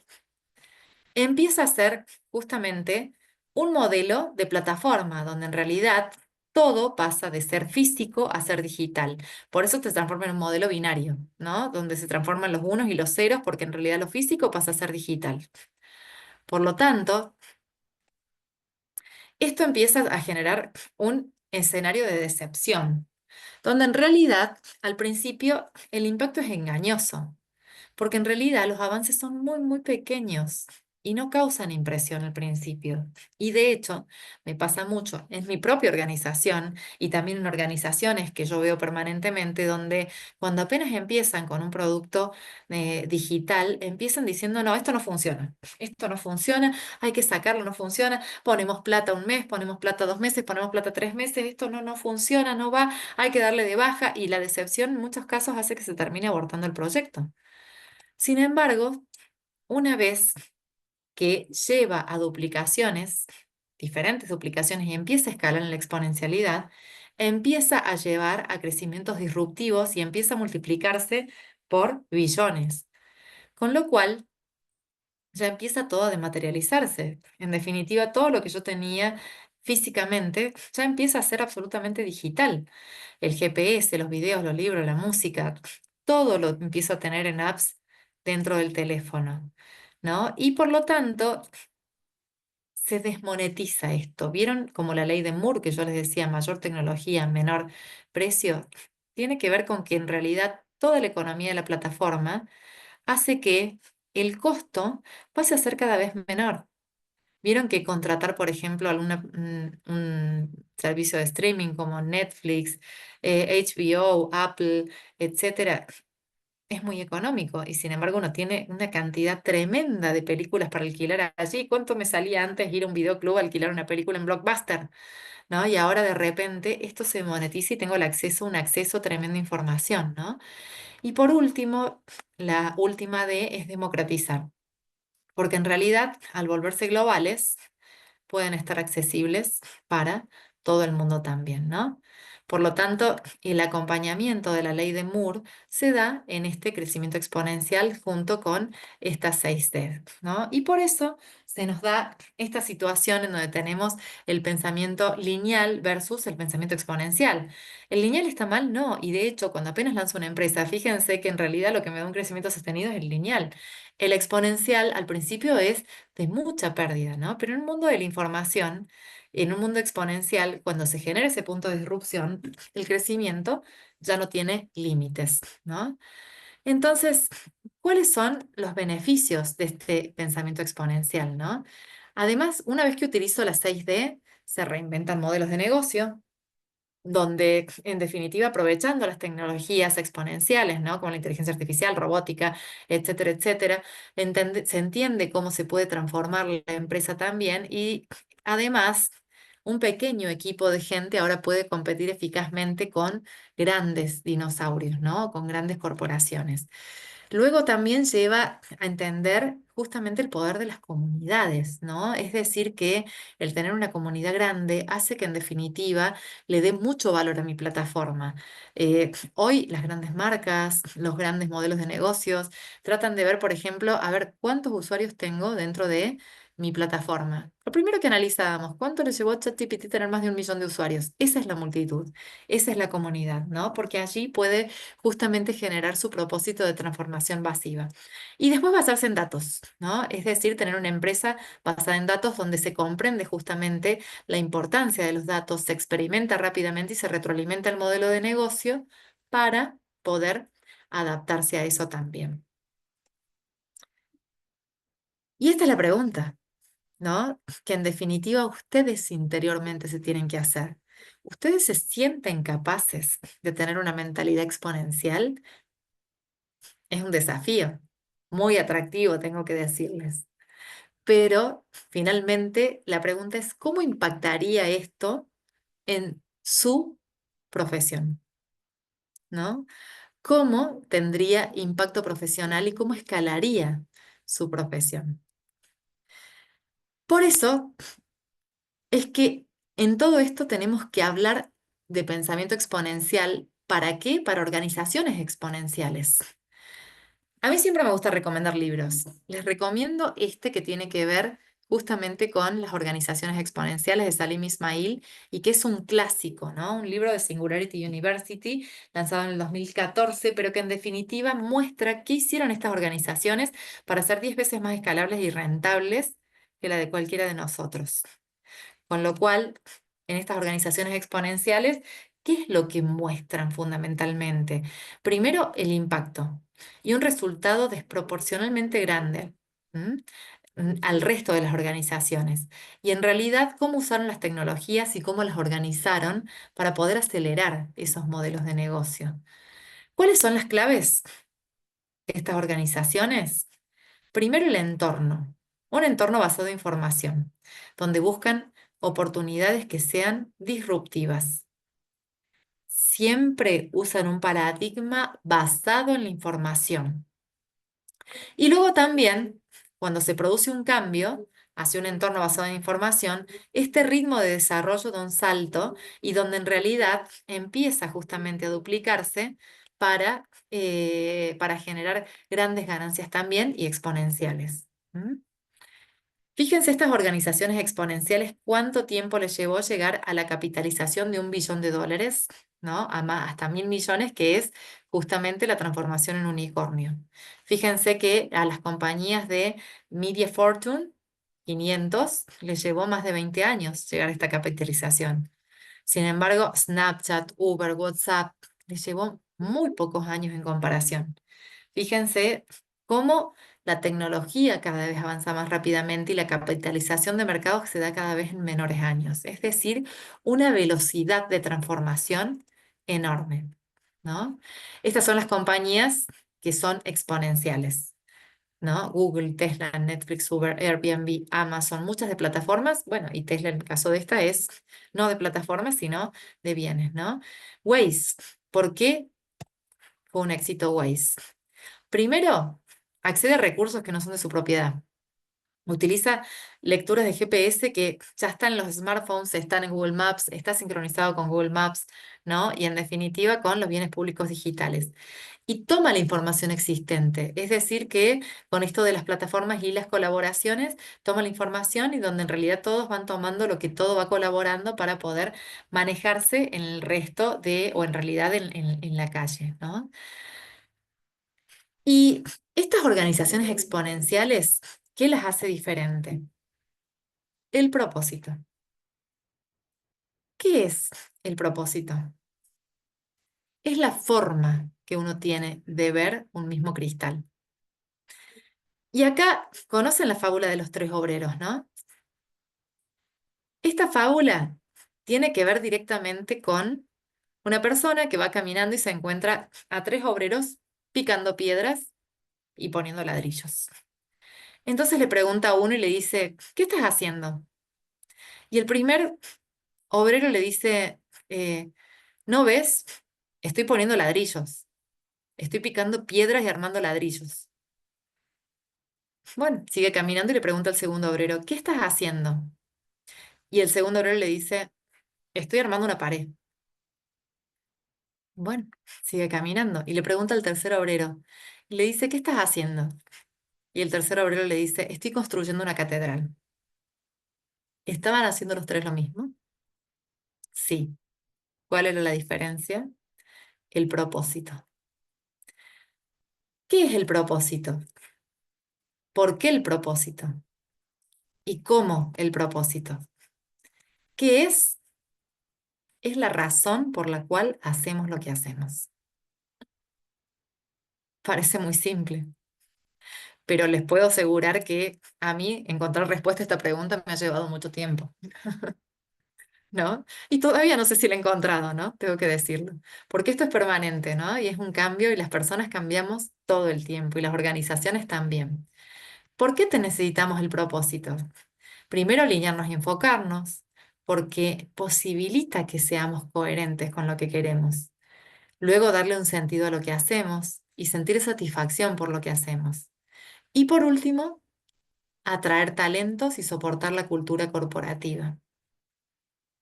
empieza a ser justamente un modelo de plataforma, donde en realidad todo pasa de ser físico a ser digital. Por eso se transforma en un modelo binario, ¿no? Donde se transforman los unos y los ceros, porque en realidad lo físico pasa a ser digital. Por lo tanto, esto empieza a generar un escenario de decepción, donde en realidad al principio el impacto es engañoso, porque en realidad los avances son muy, muy pequeños y no causan impresión al principio. Y de hecho, me pasa mucho en mi propia organización y también en organizaciones que yo veo permanentemente, donde cuando apenas empiezan con un producto digital, empiezan diciendo, no, esto no funciona, hay que sacarlo, no funciona, ponemos plata un mes, ponemos plata 2 meses, ponemos plata 3 meses, esto no funciona, no va, hay que darle de baja y la decepción en muchos casos hace que se termine abortando el proyecto. Sin embargo, una vez que lleva a duplicaciones, diferentes duplicaciones y empieza a escalar en la exponencialidad, empieza a llevar a crecimientos disruptivos y empieza a multiplicarse por billones. Con lo cual, ya empieza todo a dematerializarse. En definitiva, todo lo que yo tenía físicamente ya empieza a ser absolutamente digital. El GPS, los videos, los libros, la música, todo lo empiezo a tener en apps dentro del teléfono, ¿no? Y por lo tanto, se desmonetiza esto. ¿Vieron como la ley de Moore, que yo les decía, mayor tecnología, menor precio? Tiene que ver con que en realidad toda la economía de la plataforma hace que el costo pase a ser cada vez menor. Vieron que contratar, por ejemplo, un servicio de streaming como Netflix, HBO, Apple, etcétera, es muy económico y sin embargo uno tiene una cantidad tremenda de películas para alquilar allí. ¿Cuánto me salía antes ir a un videoclub a alquilar una película en Blockbuster? ¿No? Y ahora de repente esto se monetiza y tengo un acceso tremendo a información, ¿no? Y por último, la última D es democratizar, porque en realidad al volverse globales, pueden estar accesibles para todo el mundo también, ¿no? Por lo tanto, el acompañamiento de la ley de Moore se da en este crecimiento exponencial junto con estas 6D, ¿no? Y por eso se nos da esta situación en donde tenemos el pensamiento lineal versus el pensamiento exponencial. ¿El lineal está mal? No. Y de hecho, cuando apenas lanzo una empresa, fíjense que en realidad lo que me da un crecimiento sostenido es el lineal. El exponencial al principio es de mucha pérdida, ¿no? Pero en un mundo de la información, en un mundo exponencial, cuando se genera ese punto de disrupción, el crecimiento ya no tiene límites, ¿no? Entonces, ¿cuáles son los beneficios de este pensamiento exponencial, ¿no? Además, una vez que utilizo las 6D, se reinventan modelos de negocio, donde en definitiva aprovechando las tecnologías exponenciales, ¿no? Como la inteligencia artificial, robótica, etcétera, etcétera, se entiende cómo se puede transformar la empresa también y además un pequeño equipo de gente ahora puede competir eficazmente con grandes dinosaurios, ¿no? Con grandes corporaciones. Luego también lleva a entender justamente el poder de las comunidades, ¿no? Es decir, que el tener una comunidad grande hace que en definitiva le dé mucho valor a mi plataforma. Hoy las grandes marcas, los grandes modelos de negocios tratan de ver, por ejemplo, a ver cuántos usuarios tengo dentro de mi plataforma. Lo primero que analizábamos, ¿cuánto le llevó a ChatGPT tener más de 1 millón de usuarios? Esa es la multitud, esa es la comunidad, ¿no? Porque allí puede justamente generar su propósito de transformación masiva. Y después basarse en datos, ¿no? Es decir, tener una empresa basada en datos donde se comprende justamente la importancia de los datos, se experimenta rápidamente y se retroalimenta el modelo de negocio para poder adaptarse a eso también. Y esta es la pregunta, ¿no? Que en definitiva ustedes interiormente se tienen que hacer. ¿Ustedes se sienten capaces de tener una mentalidad exponencial? Es un desafío, muy atractivo, tengo que decirles. Pero finalmente la pregunta es, ¿cómo impactaría esto en su profesión? ¿No? ¿Cómo tendría impacto profesional y cómo escalaría su profesión? Por eso es que en todo esto tenemos que hablar de pensamiento exponencial ¿Para qué? Para organizaciones exponenciales. A mí siempre me gusta recomendar libros. Les recomiendo este que tiene que ver justamente con las organizaciones exponenciales de Salim Ismail y que es un clásico, ¿no? Un libro de Singularity University, lanzado en el 2014, pero que en definitiva muestra qué hicieron estas organizaciones para ser 10 veces más escalables y rentables que la de cualquiera de nosotros. Con lo cual, en estas organizaciones exponenciales, ¿qué es lo que muestran fundamentalmente? Primero, el impacto y un resultado desproporcionalmente grande, ¿m? Al resto de las organizaciones. Y en realidad, cómo usaron las tecnologías y cómo las organizaron para poder acelerar esos modelos de negocio. ¿Cuáles son las claves de estas organizaciones? Primero, el entorno. Un entorno basado en información, donde buscan oportunidades que sean disruptivas. Siempre usan un paradigma basado en la información. Y luego también, cuando se produce un cambio hacia un entorno basado en información, este ritmo de desarrollo da un salto y donde en realidad empieza justamente a duplicarse para generar grandes ganancias también y exponenciales. ¿Mm? Fíjense estas organizaciones exponenciales cuánto tiempo les llevó llegar a la capitalización de $1 billón, ¿no? Hasta 1.000 millones, que es justamente la transformación en unicornio. Fíjense que a las compañías de Media Fortune 500 les llevó más de 20 años llegar a esta capitalización. Sin embargo, Snapchat, Uber, WhatsApp les llevó muy pocos años en comparación. Fíjense cómo la tecnología cada vez avanza más rápidamente y la capitalización de mercados se da cada vez en menores años. Es decir, una velocidad de transformación enorme, ¿no? Estas son las compañías que son exponenciales, ¿no? Google, Tesla, Netflix, Uber, Airbnb, Amazon, muchas de plataformas. Bueno, y Tesla en el caso de esta es no de plataformas, sino de bienes, ¿no? Waze. ¿Por qué fue un éxito Waze? Primero, accede a recursos que no son de su propiedad. Utiliza lecturas de GPS que ya están en los smartphones, están en Google Maps, está sincronizado con Google Maps, ¿no? Y en definitiva con los bienes públicos digitales. Y toma la información existente, es decir, que con esto de las plataformas y las colaboraciones, toma la información y donde en realidad todos van tomando lo que todo va colaborando para poder manejarse en el resto de, o en realidad en la calle, ¿no? Y estas organizaciones exponenciales, ¿qué las hace diferente? El propósito. ¿Qué es el propósito? Es la forma que uno tiene de ver un mismo cristal. Y acá conocen la fábula de los tres obreros, ¿no? Esta fábula tiene que ver directamente con una persona que va caminando y se encuentra a tres obreros picando piedras y poniendo ladrillos. Entonces le pregunta a uno y le dice, ¿qué estás haciendo? Y el primer obrero le dice, ¿no ves? Estoy poniendo ladrillos. Estoy picando piedras y armando ladrillos. Bueno, sigue caminando y le pregunta al segundo obrero, ¿qué estás haciendo? Y el segundo obrero le dice, estoy armando una pared. Bueno, sigue caminando y le pregunta al tercer obrero, y le dice, ¿qué estás haciendo? Y el tercer obrero le dice, estoy construyendo una catedral. ¿Estaban haciendo los tres lo mismo? Sí. ¿Cuál era la diferencia? El propósito. ¿Qué es el propósito? ¿Por qué el propósito? ¿Y cómo el propósito? ¿Qué es? Es la razón por la cual hacemos lo que hacemos. Parece muy simple, pero les puedo asegurar que a mí encontrar respuesta a esta pregunta me ha llevado mucho tiempo, ¿no? Y todavía no sé si la he encontrado, ¿no? Tengo que decirlo, porque esto es permanente, ¿no? Y es un cambio y las personas cambiamos todo el tiempo y las organizaciones también. ¿Por qué te necesitamos el propósito? Primero, alinearnos y enfocarnos, porque posibilita que seamos coherentes con lo que queremos. Luego, darle un sentido a lo que hacemos y sentir satisfacción por lo que hacemos. Y por último, atraer talentos y soportar la cultura corporativa.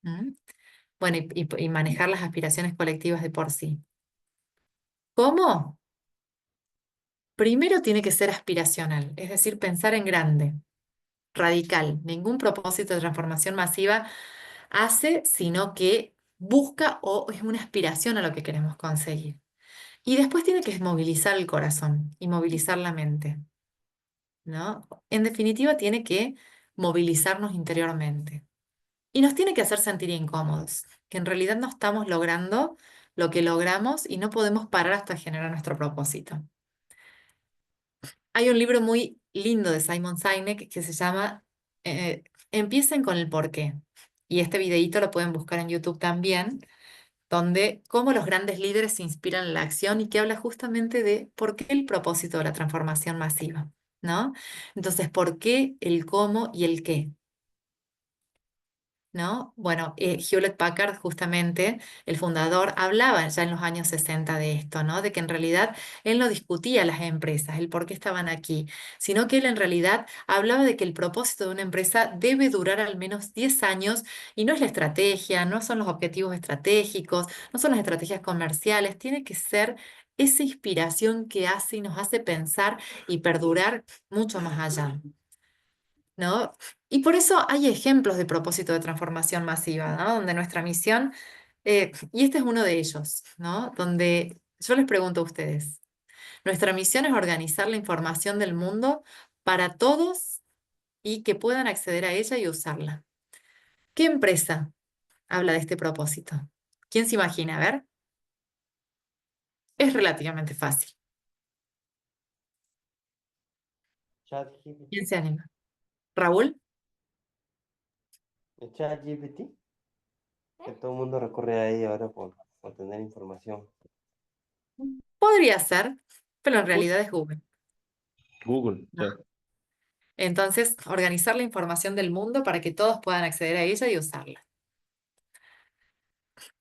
¿Mm? Bueno, y manejar las aspiraciones colectivas de por sí. ¿Cómo? Primero tiene que ser aspiracional, es decir, pensar en grande, radical. Ningún propósito de transformación masiva hace, sino que busca o es una aspiración a lo que queremos conseguir. Y después tiene que movilizar el corazón y movilizar la mente, ¿no? En definitiva, tiene que movilizarnos interiormente. Y nos tiene que hacer sentir incómodos, que en realidad no estamos logrando lo que logramos y no podemos parar hasta generar nuestro propósito. Hay un libro muy lindo de Simon Sinek que se llama Empiecen con el porqué. Y este videíto lo pueden buscar en YouTube también, donde cómo los grandes líderes se inspiran en la acción y que habla justamente de por qué el propósito de la transformación masiva, ¿no? Entonces, ¿por qué el cómo y el qué? ¿No? Bueno, Hewlett-Packard, justamente, el fundador, hablaba ya en los años 60 de esto, ¿no? De que en realidad él no discutía las empresas, el por qué estaban aquí, sino que él en realidad hablaba de que el propósito de una empresa debe durar al menos 10 años y no es la estrategia, no son los objetivos estratégicos, no son las estrategias comerciales, tiene que ser esa inspiración que hace y nos hace pensar y perdurar mucho más allá. ¿No? Y por eso hay ejemplos de propósito de transformación masiva, ¿no? Donde nuestra misión, y este es uno de ellos, ¿no? Donde yo les pregunto a ustedes, nuestra misión es organizar la información del mundo para todos y que puedan acceder a ella y usarla. ¿Qué empresa habla de este propósito? ¿Quién se imagina? A ver, es relativamente fácil. ¿Quién ChatGPT. se anima? ¿Raúl? El ChatGPT, que todo el mundo recurre a ella ahora por tener información. Podría ser, pero en Google. realidad es Google. Google, ¿No? ya. Entonces, organizar la información del mundo para que todos puedan acceder a ella y usarla.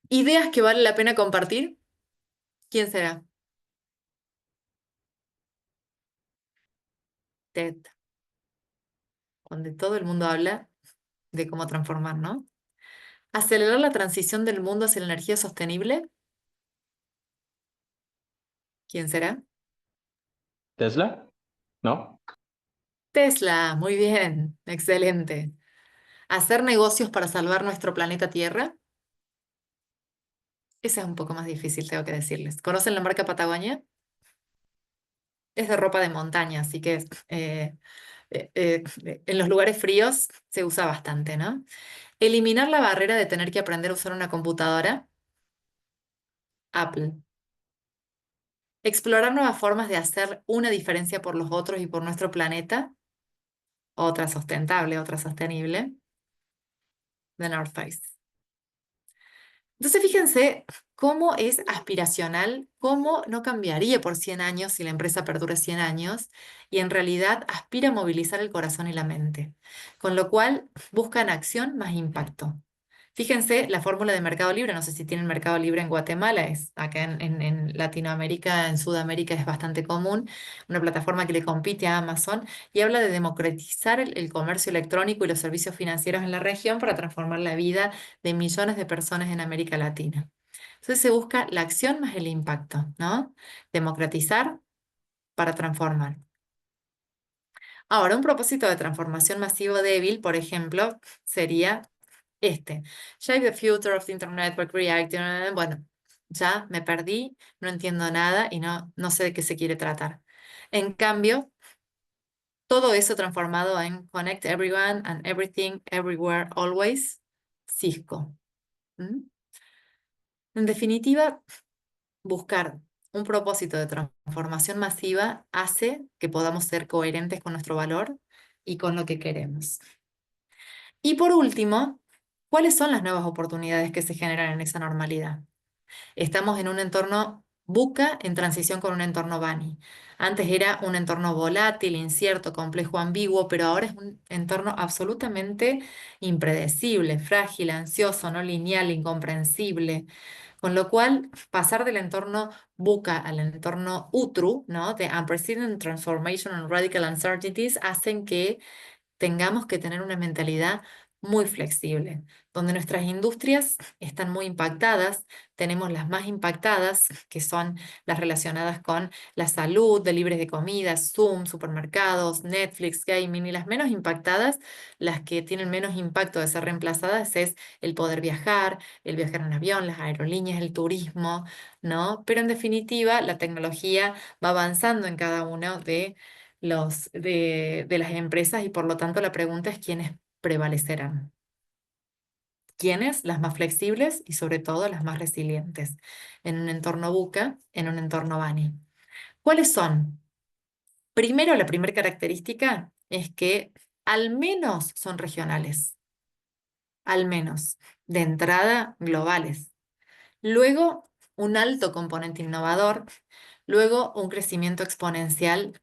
¿Ideas que vale la pena compartir? ¿Quién será? TED, donde todo el mundo habla de cómo transformar, ¿no? Acelerar la transición del mundo hacia la energía sostenible. ¿Quién será? ¿Tesla? ¿No? Tesla, muy bien, excelente. Hacer negocios para salvar nuestro planeta Tierra. Esa es un poco más difícil, tengo que decirles. ¿Conocen la marca Patagonia? Es de ropa de montaña, así que en los lugares fríos se usa bastante, ¿no? Eliminar la barrera de tener que aprender a usar una computadora. Apple. Explorar nuevas formas de hacer una diferencia por los otros y por nuestro planeta. Otra sustentable, otra sostenible. The North Face. Entonces fíjense cómo es aspiracional, cómo no cambiaría por 100 años si la empresa perdura 100 años y en realidad aspira a movilizar el corazón y la mente, con lo cual buscan acción más impacto. Fíjense la fórmula de Mercado Libre, no sé si tienen Mercado Libre en Guatemala, es acá en Latinoamérica, en Sudamérica es bastante común, una plataforma que le compite a Amazon y habla de democratizar el comercio electrónico y los servicios financieros en la región para transformar la vida de millones de personas en América Latina. Entonces se busca la acción más el impacto, ¿no? Democratizar para transformar. Ahora, un propósito de transformación masivo débil, por ejemplo, sería este. Shape the future of the Internet by creating. Bueno, ya me perdí, no entiendo nada y no sé de qué se quiere tratar. En cambio, todo eso transformado en Connect Everyone and Everything, Everywhere, Always, Cisco. ¿Mm? En definitiva, buscar un propósito de transformación masiva hace que podamos ser coherentes con nuestro valor y con lo que queremos. Y por último, ¿cuáles son las nuevas oportunidades que se generan en esa normalidad? Estamos en un entorno VUCA en transición con un entorno BANI. Antes era un entorno volátil, incierto, complejo, ambiguo, pero ahora es un entorno absolutamente impredecible, frágil, ansioso, no lineal, incomprensible. Con lo cual, pasar del entorno VUCA al entorno UTRU, ¿no? De Unprecedented Transformation and Radical Uncertainties, hacen que tengamos que tener una mentalidad muy flexible, donde nuestras industrias están muy impactadas. Tenemos las más impactadas, que son las relacionadas con la salud, deliveries de comida, Zoom, supermercados, Netflix, gaming, y las menos impactadas, las que tienen menos impacto de ser reemplazadas, es el poder viajar, el viajar en avión, las aerolíneas, el turismo, ¿no? Pero en definitiva, la tecnología va avanzando en cada uno de de las empresas, y por lo tanto la pregunta es quiénes prevalecerán. ¿Quiénes? Las más flexibles y sobre todo las más resilientes en un entorno VUCA, en un entorno BANI. ¿Cuáles son? Primero, la primera característica es que al menos son regionales, al menos, de entrada globales. Luego, un alto componente innovador. Luego, un crecimiento exponencial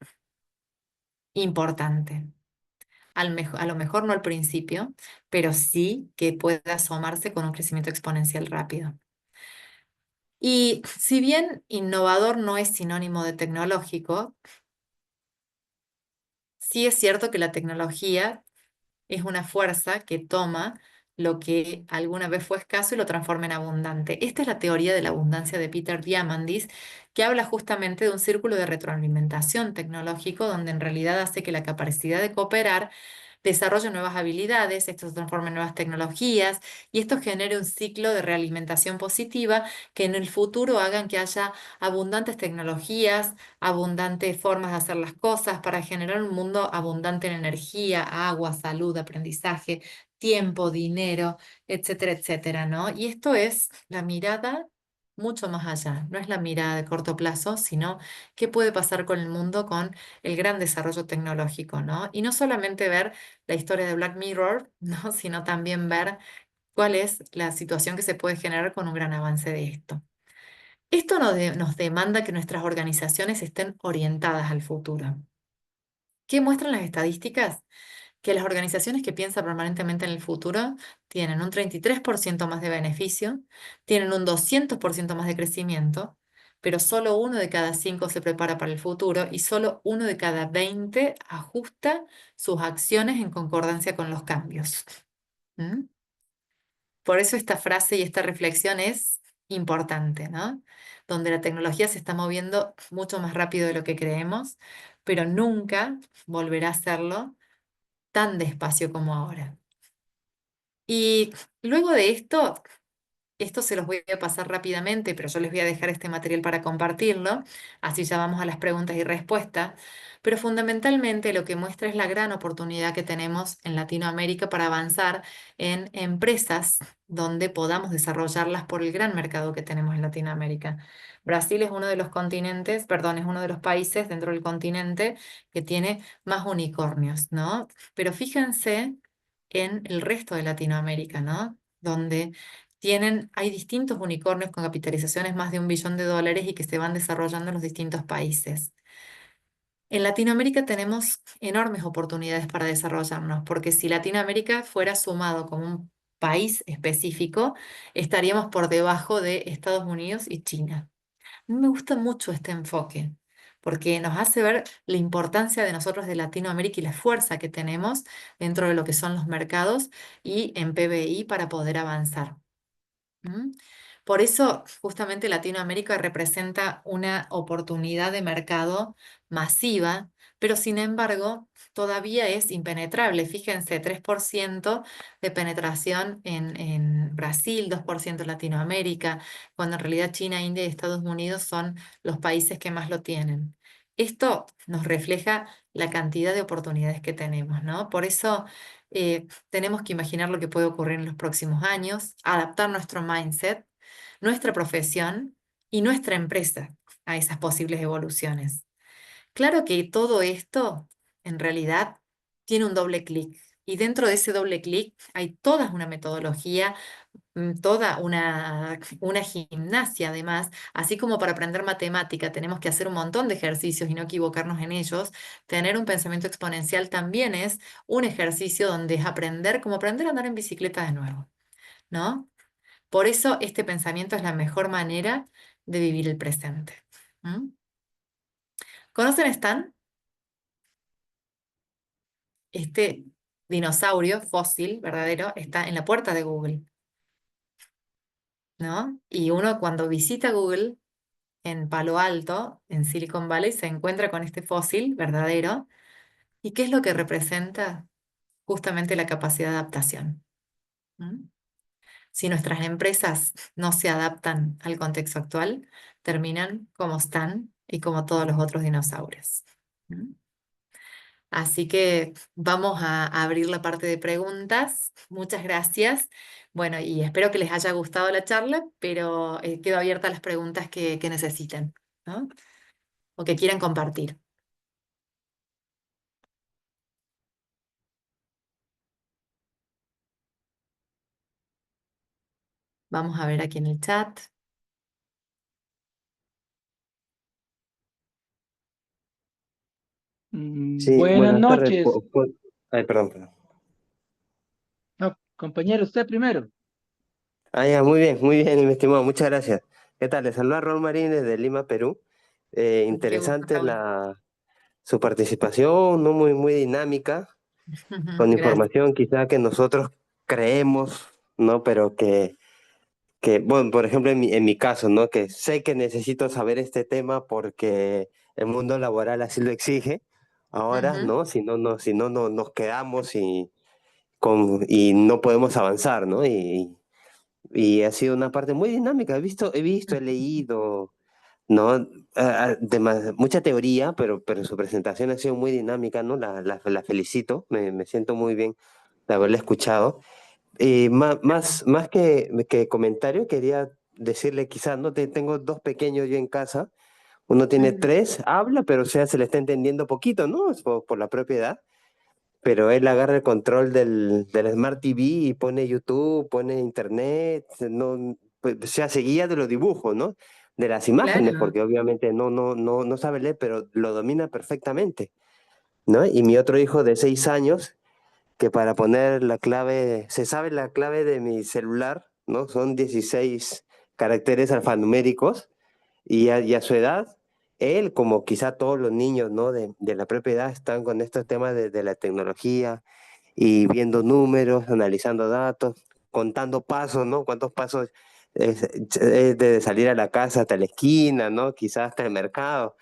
importante. A lo mejor no al principio, pero sí que puede asomarse con un crecimiento exponencial rápido. Y si bien innovador no es sinónimo de tecnológico, sí es cierto que la tecnología es una fuerza que toma lo que alguna vez fue escaso y lo transforma en abundante. Esta es la teoría de la abundancia de Peter Diamandis, que habla justamente de un círculo de retroalimentación tecnológico donde en realidad hace que la capacidad de cooperar desarrolle nuevas habilidades, esto se transforma en nuevas tecnologías, y esto genere un ciclo de realimentación positiva que en el futuro hagan que haya abundantes tecnologías, abundantes formas de hacer las cosas para generar un mundo abundante en energía, agua, salud, aprendizaje, tiempo, dinero, etcétera, etcétera, ¿no? Y esto es la mirada mucho más allá, no es la mirada de corto plazo, sino qué puede pasar con el mundo con el gran desarrollo tecnológico, ¿no? Y no solamente ver la historia de Black Mirror, ¿no? Sino también ver cuál es la situación que se puede generar con un gran avance de esto. Esto nos demanda que nuestras organizaciones estén orientadas al futuro. ¿Qué muestran las estadísticas? Que las organizaciones que piensan permanentemente en el futuro tienen un 33% más de beneficio, tienen un 200% más de crecimiento, pero solo 1 de cada 5 se prepara para el futuro y solo 1 de cada 20 ajusta sus acciones en concordancia con los cambios. ¿Mm? Por eso esta frase y esta reflexión es importante, ¿no? Donde la tecnología se está moviendo mucho más rápido de lo que creemos, pero nunca volverá a hacerlo tan despacio como ahora. Y luego de esto se los voy a pasar rápidamente, pero yo les voy a dejar este material para compartirlo, así ya vamos a las preguntas y respuestas. Pero fundamentalmente lo que muestra es la gran oportunidad que tenemos en Latinoamérica para avanzar en empresas donde podamos desarrollarlas por el gran mercado que tenemos en Latinoamérica. Brasil es uno de los continentes, perdón, es uno de los países dentro del continente que tiene más unicornios, ¿no? Pero fíjense en el resto de Latinoamérica, ¿no? Donde hay distintos unicornios con capitalizaciones más de $1 billón y que se van desarrollando en los distintos países. En Latinoamérica tenemos enormes oportunidades para desarrollarnos, porque si Latinoamérica fuera sumado como un país específico, estaríamos por debajo de Estados Unidos y China. A mí me gusta mucho este enfoque, porque nos hace ver la importancia de nosotros de Latinoamérica y la fuerza que tenemos dentro de lo que son los mercados y en PBI para poder avanzar. ¿Mm? Por eso, justamente Latinoamérica representa una oportunidad de mercado masiva, pero sin embargo, todavía es impenetrable. Fíjense, 3% de penetración en Brasil, 2% en Latinoamérica, cuando en realidad China, India y Estados Unidos son los países que más lo tienen. Esto nos refleja la cantidad de oportunidades que tenemos, ¿no? Por eso tenemos que imaginar lo que puede ocurrir en los próximos años, adaptar nuestro mindset, nuestra profesión y nuestra empresa a esas posibles evoluciones. Claro que todo esto en realidad tiene un doble clic, y dentro de ese doble clic hay toda una metodología, toda una gimnasia además, así como para aprender matemática tenemos que hacer un montón de ejercicios y no equivocarnos en ellos. Tener un pensamiento exponencial también es un ejercicio donde es aprender como aprender a andar en bicicleta de nuevo, ¿no? Por eso este pensamiento es la mejor manera de vivir el presente. ¿Mm? ¿Conocen Stan? Este dinosaurio fósil verdadero está en la puerta de Google, ¿no? Y uno cuando visita Google en Palo Alto, en Silicon Valley, se encuentra con este fósil verdadero. ¿Y qué es lo que representa? Justamente la capacidad de adaptación. ¿Mm? Si nuestras empresas no se adaptan al contexto actual, terminan como están y como todos los otros dinosaurios. ¿Mm? Así que vamos a abrir la parte de preguntas. Muchas gracias. Bueno, y espero que les haya gustado la charla, pero quedo abierta a las preguntas que necesiten, ¿no? O que quieran compartir. Vamos a ver aquí en el chat. Sí, Buenas buenas tardes. noches. Ay, perdón, perdón. No, compañero, usted primero. Ah, ya, muy bien, mi estimado, muchas gracias. ¿Qué tal? Les saluda Raúl Marín desde Lima, Perú. Qué gusto, Interesante Raúl. su participación, ¿no? Muy dinámica, con Gracias. información quizá que nosotros creemos, ¿no? Pero bueno, por ejemplo, en mi caso, ¿no? Que sé que necesito saber este tema porque el mundo laboral así lo exige ahora, Ujú, ¿no? Si no, no nos quedamos y no podemos avanzar, ¿no? Y ha sido una parte muy dinámica. He leído, ¿no? Mucha teoría, pero su presentación ha sido muy dinámica, ¿no? La felicito, me siento muy bien de haberla escuchado. Y más que comentario, quería decirle quizás, ¿no? Tengo dos pequeños yo en casa. Uno tiene ujú. 3, habla, pero o sea, se le está entendiendo poquito, ¿no? Es por la propia edad. Pero él agarra el control del Smart TV y pone YouTube, pone Internet, no, pues, o sea, seguía de los dibujos, ¿no? De las imágenes, Claro. porque obviamente no sabe leer, pero lo domina perfectamente, ¿no? Y mi otro hijo de 6 años, que para poner la clave, se sabe la clave de mi celular, ¿no? Son 16 caracteres alfanuméricos y a su edad, él, como quizá todos los niños, ¿no? De la propia edad, están con estos temas de la tecnología y viendo números, analizando datos, contando pasos, ¿no? ¿Cuántos pasos es de salir a la casa hasta la esquina, ¿no? Quizás hasta el mercado,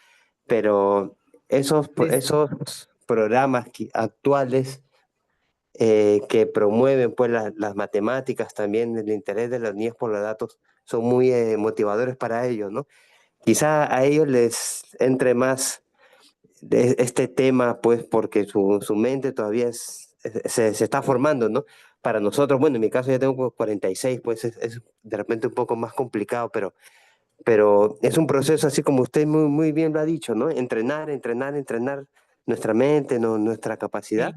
pero Sí, sí. esos programas actuales que promueven pues las matemáticas también, el interés de los niños por los datos, son muy motivadores para ellos, ¿no? Quizá a ellos les entre más de este tema, pues porque su mente todavía se está formando, ¿no? Para nosotros, bueno, en mi caso ya tengo 46, pues es de repente un poco más complicado, pero es un proceso así como usted muy bien lo ha dicho, ¿no? Entrenar nuestra mente, ¿no? Nuestra Sí, capacidad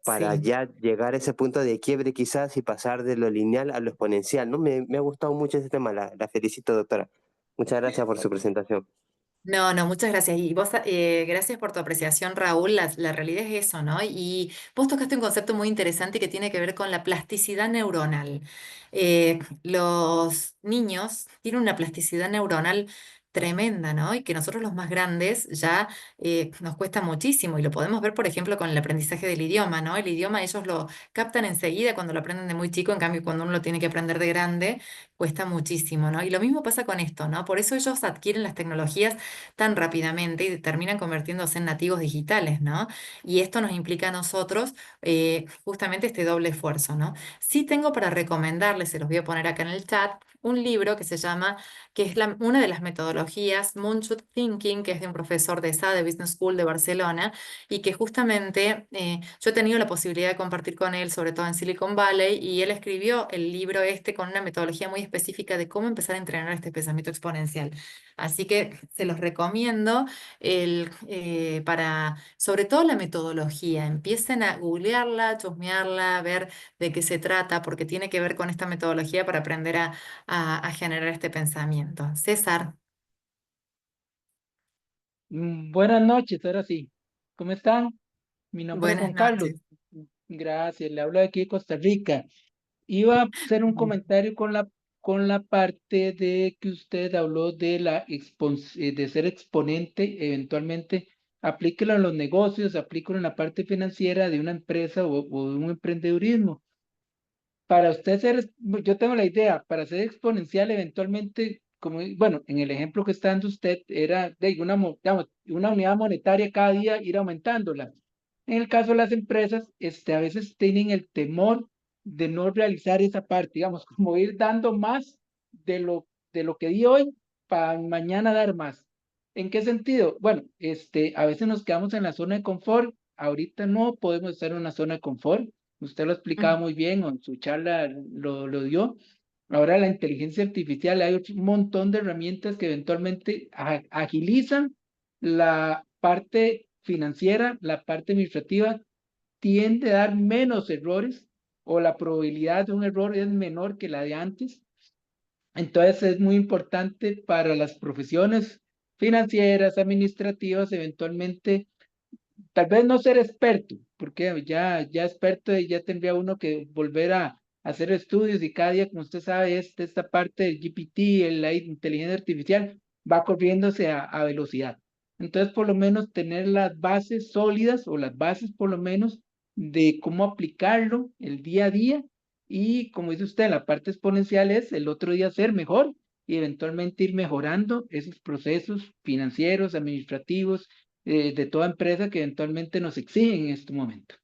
para sí. ya llegar a ese punto de quiebre quizás y pasar de lo lineal a lo exponencial, ¿no? Me ha gustado mucho ese tema, la felicito, doctora. Muchas gracias por su presentación. No, no, muchas gracias. Y vos, gracias por tu apreciación, Raúl. La realidad es eso, ¿no? Y vos tocaste un concepto muy interesante que tiene que ver con la plasticidad neuronal. Los niños tienen una plasticidad neuronal tremenda, ¿no? Y que nosotros los más grandes ya nos cuesta muchísimo. Y lo podemos ver, por ejemplo, con el aprendizaje del idioma, ¿no? El idioma ellos lo captan enseguida cuando lo aprenden de muy chico, en cambio, cuando uno lo tiene que aprender de grande, cuesta muchísimo, ¿no? Y lo mismo pasa con esto, ¿no? Por eso ellos adquieren las tecnologías tan rápidamente y terminan convirtiéndose en nativos digitales, ¿no? Y esto nos implica a nosotros justamente este doble esfuerzo, ¿no? Sí tengo para recomendarles, se los voy a poner acá en el chat, un libro que se llama, que es una de las metodologías Moonshot Thinking, que es de un profesor de SAD, de Business School de Barcelona, y que justamente yo he tenido la posibilidad de compartir con él, sobre todo en Silicon Valley, y él escribió el libro este con una metodología muy específica de cómo empezar a entrenar este pensamiento exponencial. Así que se los recomiendo sobre todo la metodología. Empiecen a googlearla, chusmearla, a ver de qué se trata, porque tiene que ver con esta metodología para aprender a generar este pensamiento. César, Buenas noches, ahora sí. ¿Cómo están? Mi nombre es buenas Juan Carlos. noches. Gracias, le hablo de aquí de Costa Rica. Iba a hacer un comentario con la parte de que usted habló de de ser exponente eventualmente aplíquelo en los negocios, aplíquelo en la parte financiera de una empresa o de un emprendedurismo. Para usted ser, yo tengo la idea, para ser exponencial eventualmente, como, bueno, en el ejemplo que está dando usted, era de digamos, una unidad monetaria cada día ir aumentándola. En el caso de las empresas, a veces tienen el temor de no realizar esa parte, digamos, como ir dando más de lo que di hoy para mañana dar más. ¿En qué sentido? Bueno, a veces nos quedamos en la zona de confort, ahorita no podemos estar en una zona de confort. Usted lo explicaba Ujú. muy bien, o en su charla lo dio. Ahora la inteligencia artificial, hay un montón de herramientas que eventualmente agilizan la parte financiera, la parte administrativa, tiende a dar menos errores o la probabilidad de un error es menor que la de antes. Entonces es muy importante para las profesiones financieras, administrativas, eventualmente tal vez no ser experto, porque ya experto y ya tendría uno que volver a hacer estudios y cada día, como usted sabe, esta parte del GPT, la inteligencia artificial, va corriéndose a velocidad. Entonces, por lo menos tener las bases sólidas o las bases por lo menos de cómo aplicarlo el día a día y como dice usted, la parte exponencial es el otro día ser mejor y eventualmente ir mejorando esos procesos financieros, administrativos, de toda empresa que eventualmente nos exigen en este momento.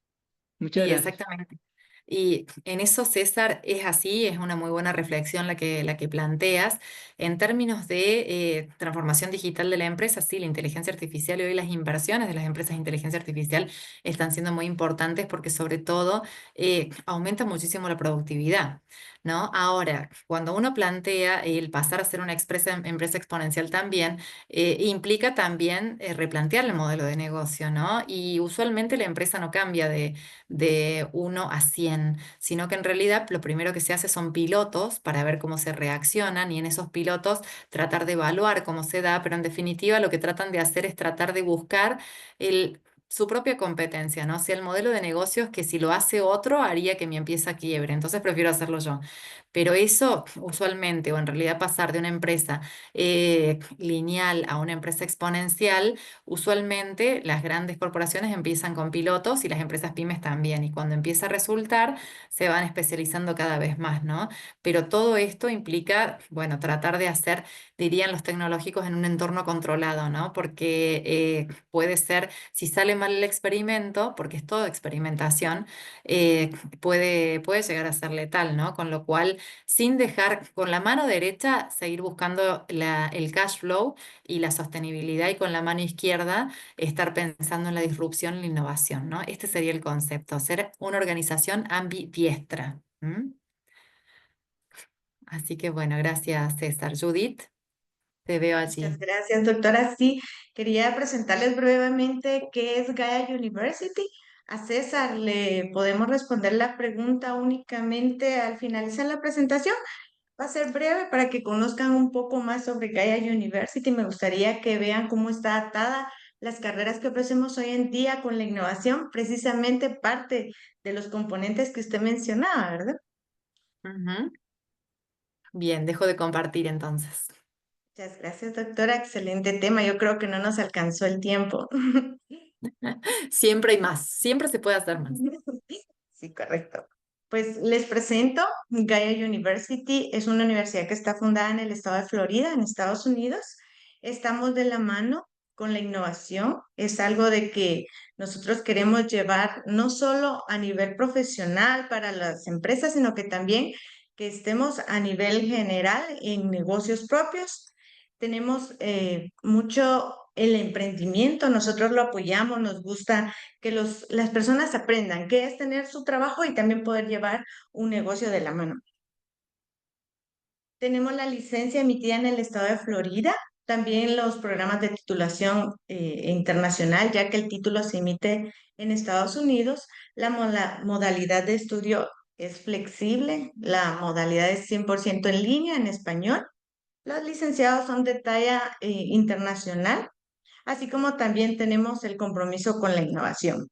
Muchas Sí, gracias. exactamente. Y en eso, César, es así, es una muy buena reflexión la que planteas. En términos de transformación digital de la empresa, sí, la inteligencia artificial y hoy las inversiones de las empresas de inteligencia artificial están siendo muy importantes porque sobre todo aumenta muchísimo la productividad, ¿no? Ahora, cuando uno plantea el pasar a ser una empresa exponencial también, implica también replantear el modelo de negocio, ¿no? Y usualmente la empresa no cambia de 1 a 100, sino que en realidad lo primero que se hace son pilotos para ver cómo se reaccionan y en esos pilotos tratar de evaluar cómo se da, pero en definitiva lo que tratan de hacer es tratar de buscar su propia competencia, ¿no? O sea, el modelo de negocios que si lo hace otro haría que mi empresa quiebre, entonces prefiero hacerlo yo. Pero eso usualmente, o en realidad pasar de una empresa lineal a una empresa exponencial, usualmente las grandes corporaciones empiezan con pilotos y las empresas pymes también, y cuando empieza a resultar se van especializando cada vez más, ¿no? Pero todo esto implica, bueno, tratar de hacer, dirían los tecnológicos, en un entorno controlado, ¿no? Porque puede ser, si sale mal el experimento, porque es todo experimentación, puede llegar a ser letal, ¿no? Con lo cual, sin dejar con la mano derecha seguir buscando el cash flow y la sostenibilidad y con la mano izquierda estar pensando en la disrupción y la innovación, ¿no? Este sería el concepto, ser una organización ambidiestra. ¿M? Así que bueno, gracias César. Judith, te veo Muchas allí. gracias, doctora. Sí, quería presentarles brevemente qué es Gaia University. A César le podemos responder la pregunta únicamente al finalizar la presentación. Va a ser breve para que conozcan un poco más sobre Gaia University. Me gustaría que vean cómo está atada las carreras que ofrecemos hoy en día con la innovación, precisamente parte de los componentes que usted mencionaba, ¿verdad? Ujú. Bien, dejo de compartir entonces. Muchas gracias, doctora. Excelente tema. Yo creo que no nos alcanzó el tiempo. Siempre hay más, siempre se puede hacer más. Sí, correcto. Pues les presento, Gaia University es una universidad que está fundada en el estado de Florida, en Estados Unidos. Estamos de la mano con la innovación. Es algo de que nosotros queremos llevar no solo a nivel profesional para las empresas, sino que también que estemos a nivel general en negocios propios. Tenemos mucho el emprendimiento, nosotros lo apoyamos, nos gusta que las personas aprendan qué es tener su trabajo y también poder llevar un negocio de la mano. Tenemos la licencia emitida en el estado de Florida, también los programas de titulación internacional, ya que el título se emite en Estados Unidos. La modalidad de estudio es flexible, la modalidad es 100% en línea, en español. Los licenciados son de talla internacional, así como también tenemos el compromiso con la innovación.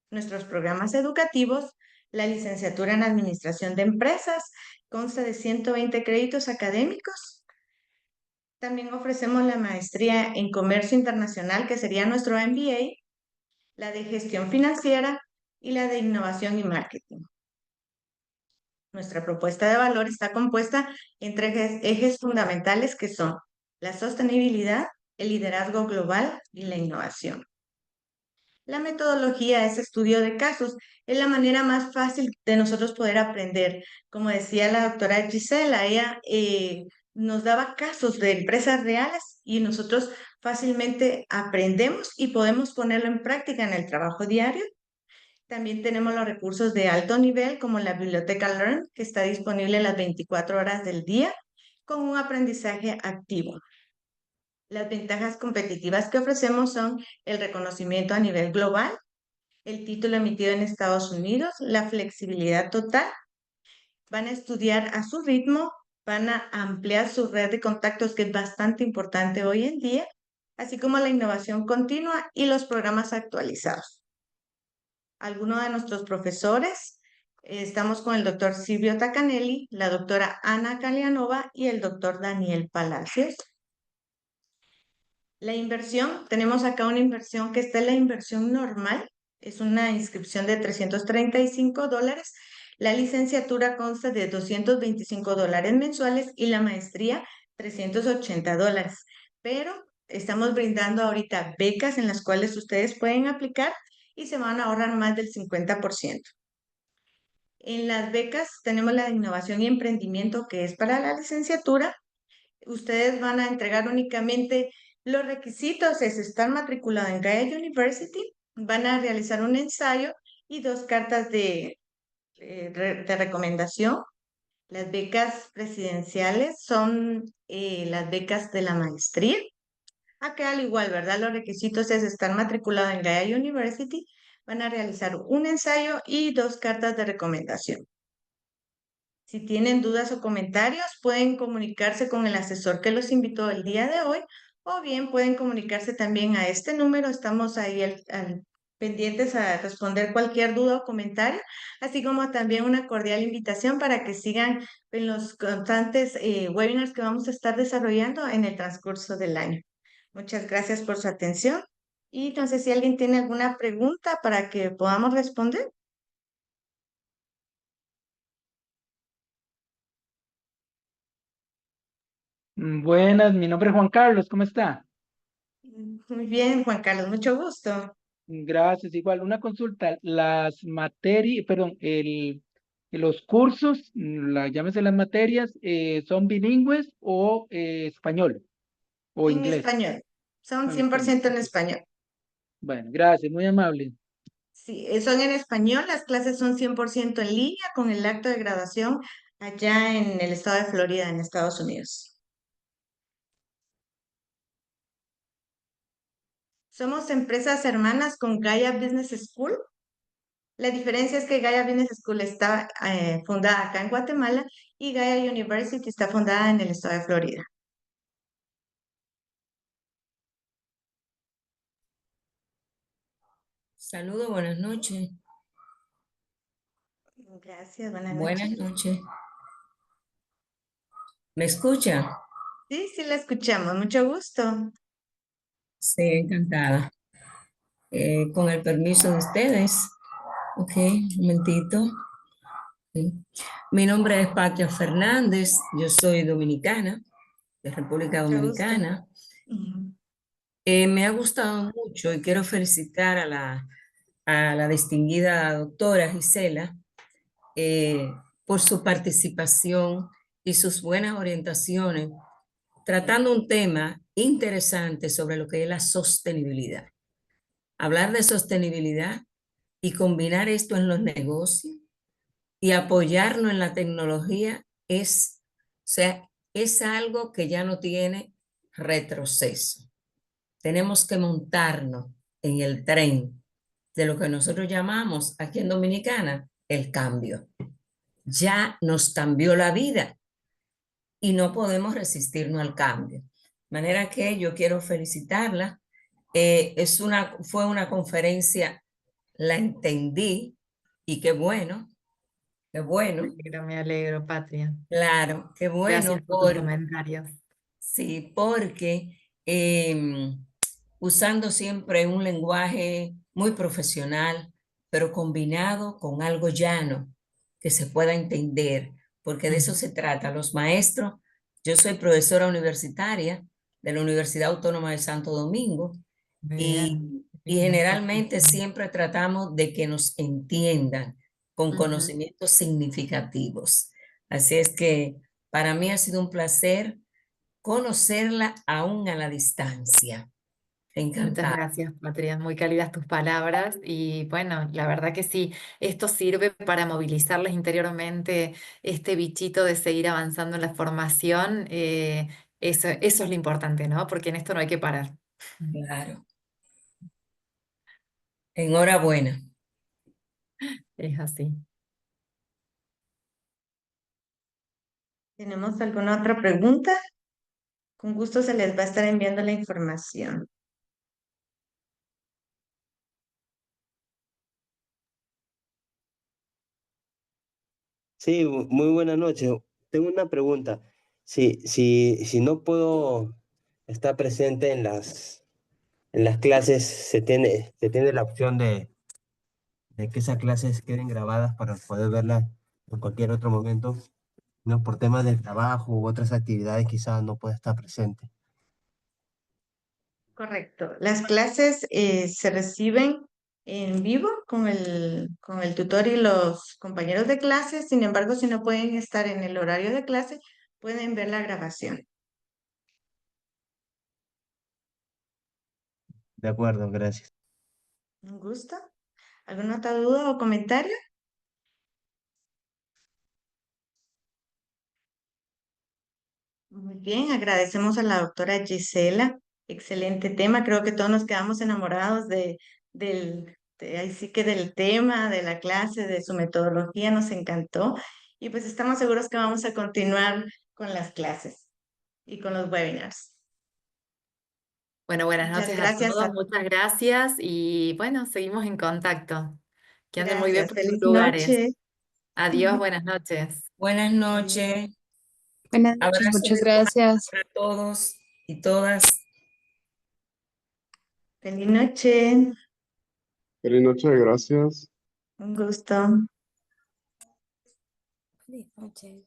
Nuestros programas educativos, la licenciatura en Administración de Empresas, consta de 120 créditos académicos. También ofrecemos la maestría en Comercio Internacional, que sería nuestro MBA, la de Gestión Financiera y la de Innovación y Marketing. Nuestra propuesta de valor está compuesta en tres ejes fundamentales que son la sostenibilidad, el liderazgo global y la innovación. La metodología es estudio de casos, es la manera más fácil de nosotros poder aprender. Como decía la doctora Gisela, ella nos daba casos de empresas reales y nosotros fácilmente aprendemos y podemos ponerlo en práctica en el trabajo diario. También tenemos los recursos de alto nivel como la biblioteca Learn, que está disponible las 24 horas del día con un aprendizaje activo. Las ventajas competitivas que ofrecemos son el reconocimiento a nivel global, el título emitido en Estados Unidos, la flexibilidad total. Van a estudiar a su ritmo, van a ampliar su red de contactos, que es bastante importante hoy en día, así como la innovación continua y los programas actualizados. Algunos de nuestros profesores, estamos con el doctor Silvio Tacanelli, la doctora Ana Calianova y el doctor Daniel Palacios. La inversión, tenemos acá una inversión que está en la inversión normal, es una inscripción de $335. La licenciatura consta de $225 mensuales y la maestría $380. Pero estamos brindando ahorita becas en las cuales ustedes pueden aplicar y se van a ahorrar más del 50%. En las becas tenemos la de innovación y emprendimiento, que es para la licenciatura. Ustedes van a entregar únicamente los requisitos, es estar matriculado en Gaia University, van a realizar un ensayo y 2 cartas de recomendación. Las becas presidenciales son las becas de la maestría. Acá al igual, ¿verdad? Los requisitos es estar matriculado en Gaia University, van a realizar un ensayo y 2 cartas de recomendación. Si tienen dudas o comentarios, pueden comunicarse con el asesor que los invitó el día de hoy, o bien pueden comunicarse también a este número. Estamos ahí pendientes a responder cualquier duda o comentario, así como también una cordial invitación para que sigan en los constantes webinars que vamos a estar desarrollando en el transcurso del año. Muchas gracias por su atención y no sé si alguien tiene alguna pregunta para que podamos responder. Buenas, mi nombre es Juan Carlos, ¿cómo está? Muy bien, Juan Carlos, mucho gusto. Gracias, igual, una consulta, las materias, perdón, los cursos, llámese las materias, ¿son bilingües o español o En inglés? español, son En español. 100% en Ok. español. Bueno, gracias, muy amable. Sí, son en español, las clases son 100% en línea con el acto de graduación allá en el estado de Florida, en Estados Unidos. Somos empresas hermanas con Gaia Business School. La diferencia es que Gaia Business School está fundada acá en Guatemala y Gaia University está fundada en el estado de Florida. Saludos, buenas noches. Gracias, buenas Buenas noches. noches. ¿Me escucha? Sí, sí, la escuchamos, mucho gusto. Sí, encantada. Con el permiso de ustedes. Ok, un momentito. Sí. Mi nombre es Patria Fernández, yo soy dominicana, de República Mucho gusto. Dominicana. Ujú. Me ha gustado mucho y quiero felicitar a la distinguida doctora Gisela por su participación y sus buenas orientaciones, tratando un tema interesante sobre lo que es la sostenibilidad. Hablar de sostenibilidad y combinar esto en los negocios y apoyarnos en la tecnología es, o sea, es algo que ya no tiene retroceso. Tenemos que montarnos en el tren de lo que nosotros llamamos aquí en Dominicana el cambio. Ya nos cambió la vida y no podemos resistirnos al cambio. De manera que yo quiero felicitarla. Fue una conferencia, la entendí y qué bueno, Me alegro, Patria. claro, qué bueno Gracias por tus comentarios. Sí, porque usando siempre un lenguaje muy profesional, pero combinado con algo llano, que se pueda entender, porque de eso se trata. Los maestros, yo soy profesora universitaria de la Universidad Autónoma de Santo Domingo Muy bien. y generalmente siempre tratamos de que nos entiendan con conocimientos significativos. Así es que para mí ha sido un placer conocerla aún a la distancia. Muchas Encantada. gracias, Patria. Muy cálidas tus palabras. Y bueno, la verdad que sí, esto sirve para movilizarles interiormente este bichito de seguir avanzando en la formación. Eso es lo importante, ¿no? Porque en esto no hay que parar. Claro. Enhorabuena. Es así. ¿Tenemos alguna otra pregunta? Con gusto se les va a estar enviando la información. Sí, muy buena noche. Tengo una pregunta. Si no puedo estar presente en las clases, se tiene la opción de que esas clases queden grabadas para poder verlas en cualquier otro momento, no por temas del trabajo u otras actividades, quizás no pueda estar presente. Correcto. Las clases se reciben en vivo con el tutor y los compañeros de clase. Sin embargo, si no pueden estar en el horario de clase, pueden ver la grabación. De acuerdo, gracias. Un gusto. ¿Alguna otra duda o comentario? Muy bien, agradecemos a la doctora Gisela. Excelente tema. Creo que todos nos quedamos enamorados ahí sí que del tema, de la clase, de su metodología. Nos encantó. Y pues estamos seguros que vamos a continuar con las clases y con los webinars. Bueno, buenas Muchas noches a gracias. todos, muchas gracias y bueno, seguimos en contacto. Que anden muy bien Gracias. por sus Feliz lugares. noche. Adiós, buenas noches. Buenas noches. Buenas noches, Abrazos muchas gracias. para todos y todas. Feliz noche. Feliz noche, gracias. Un gusto. Feliz noche.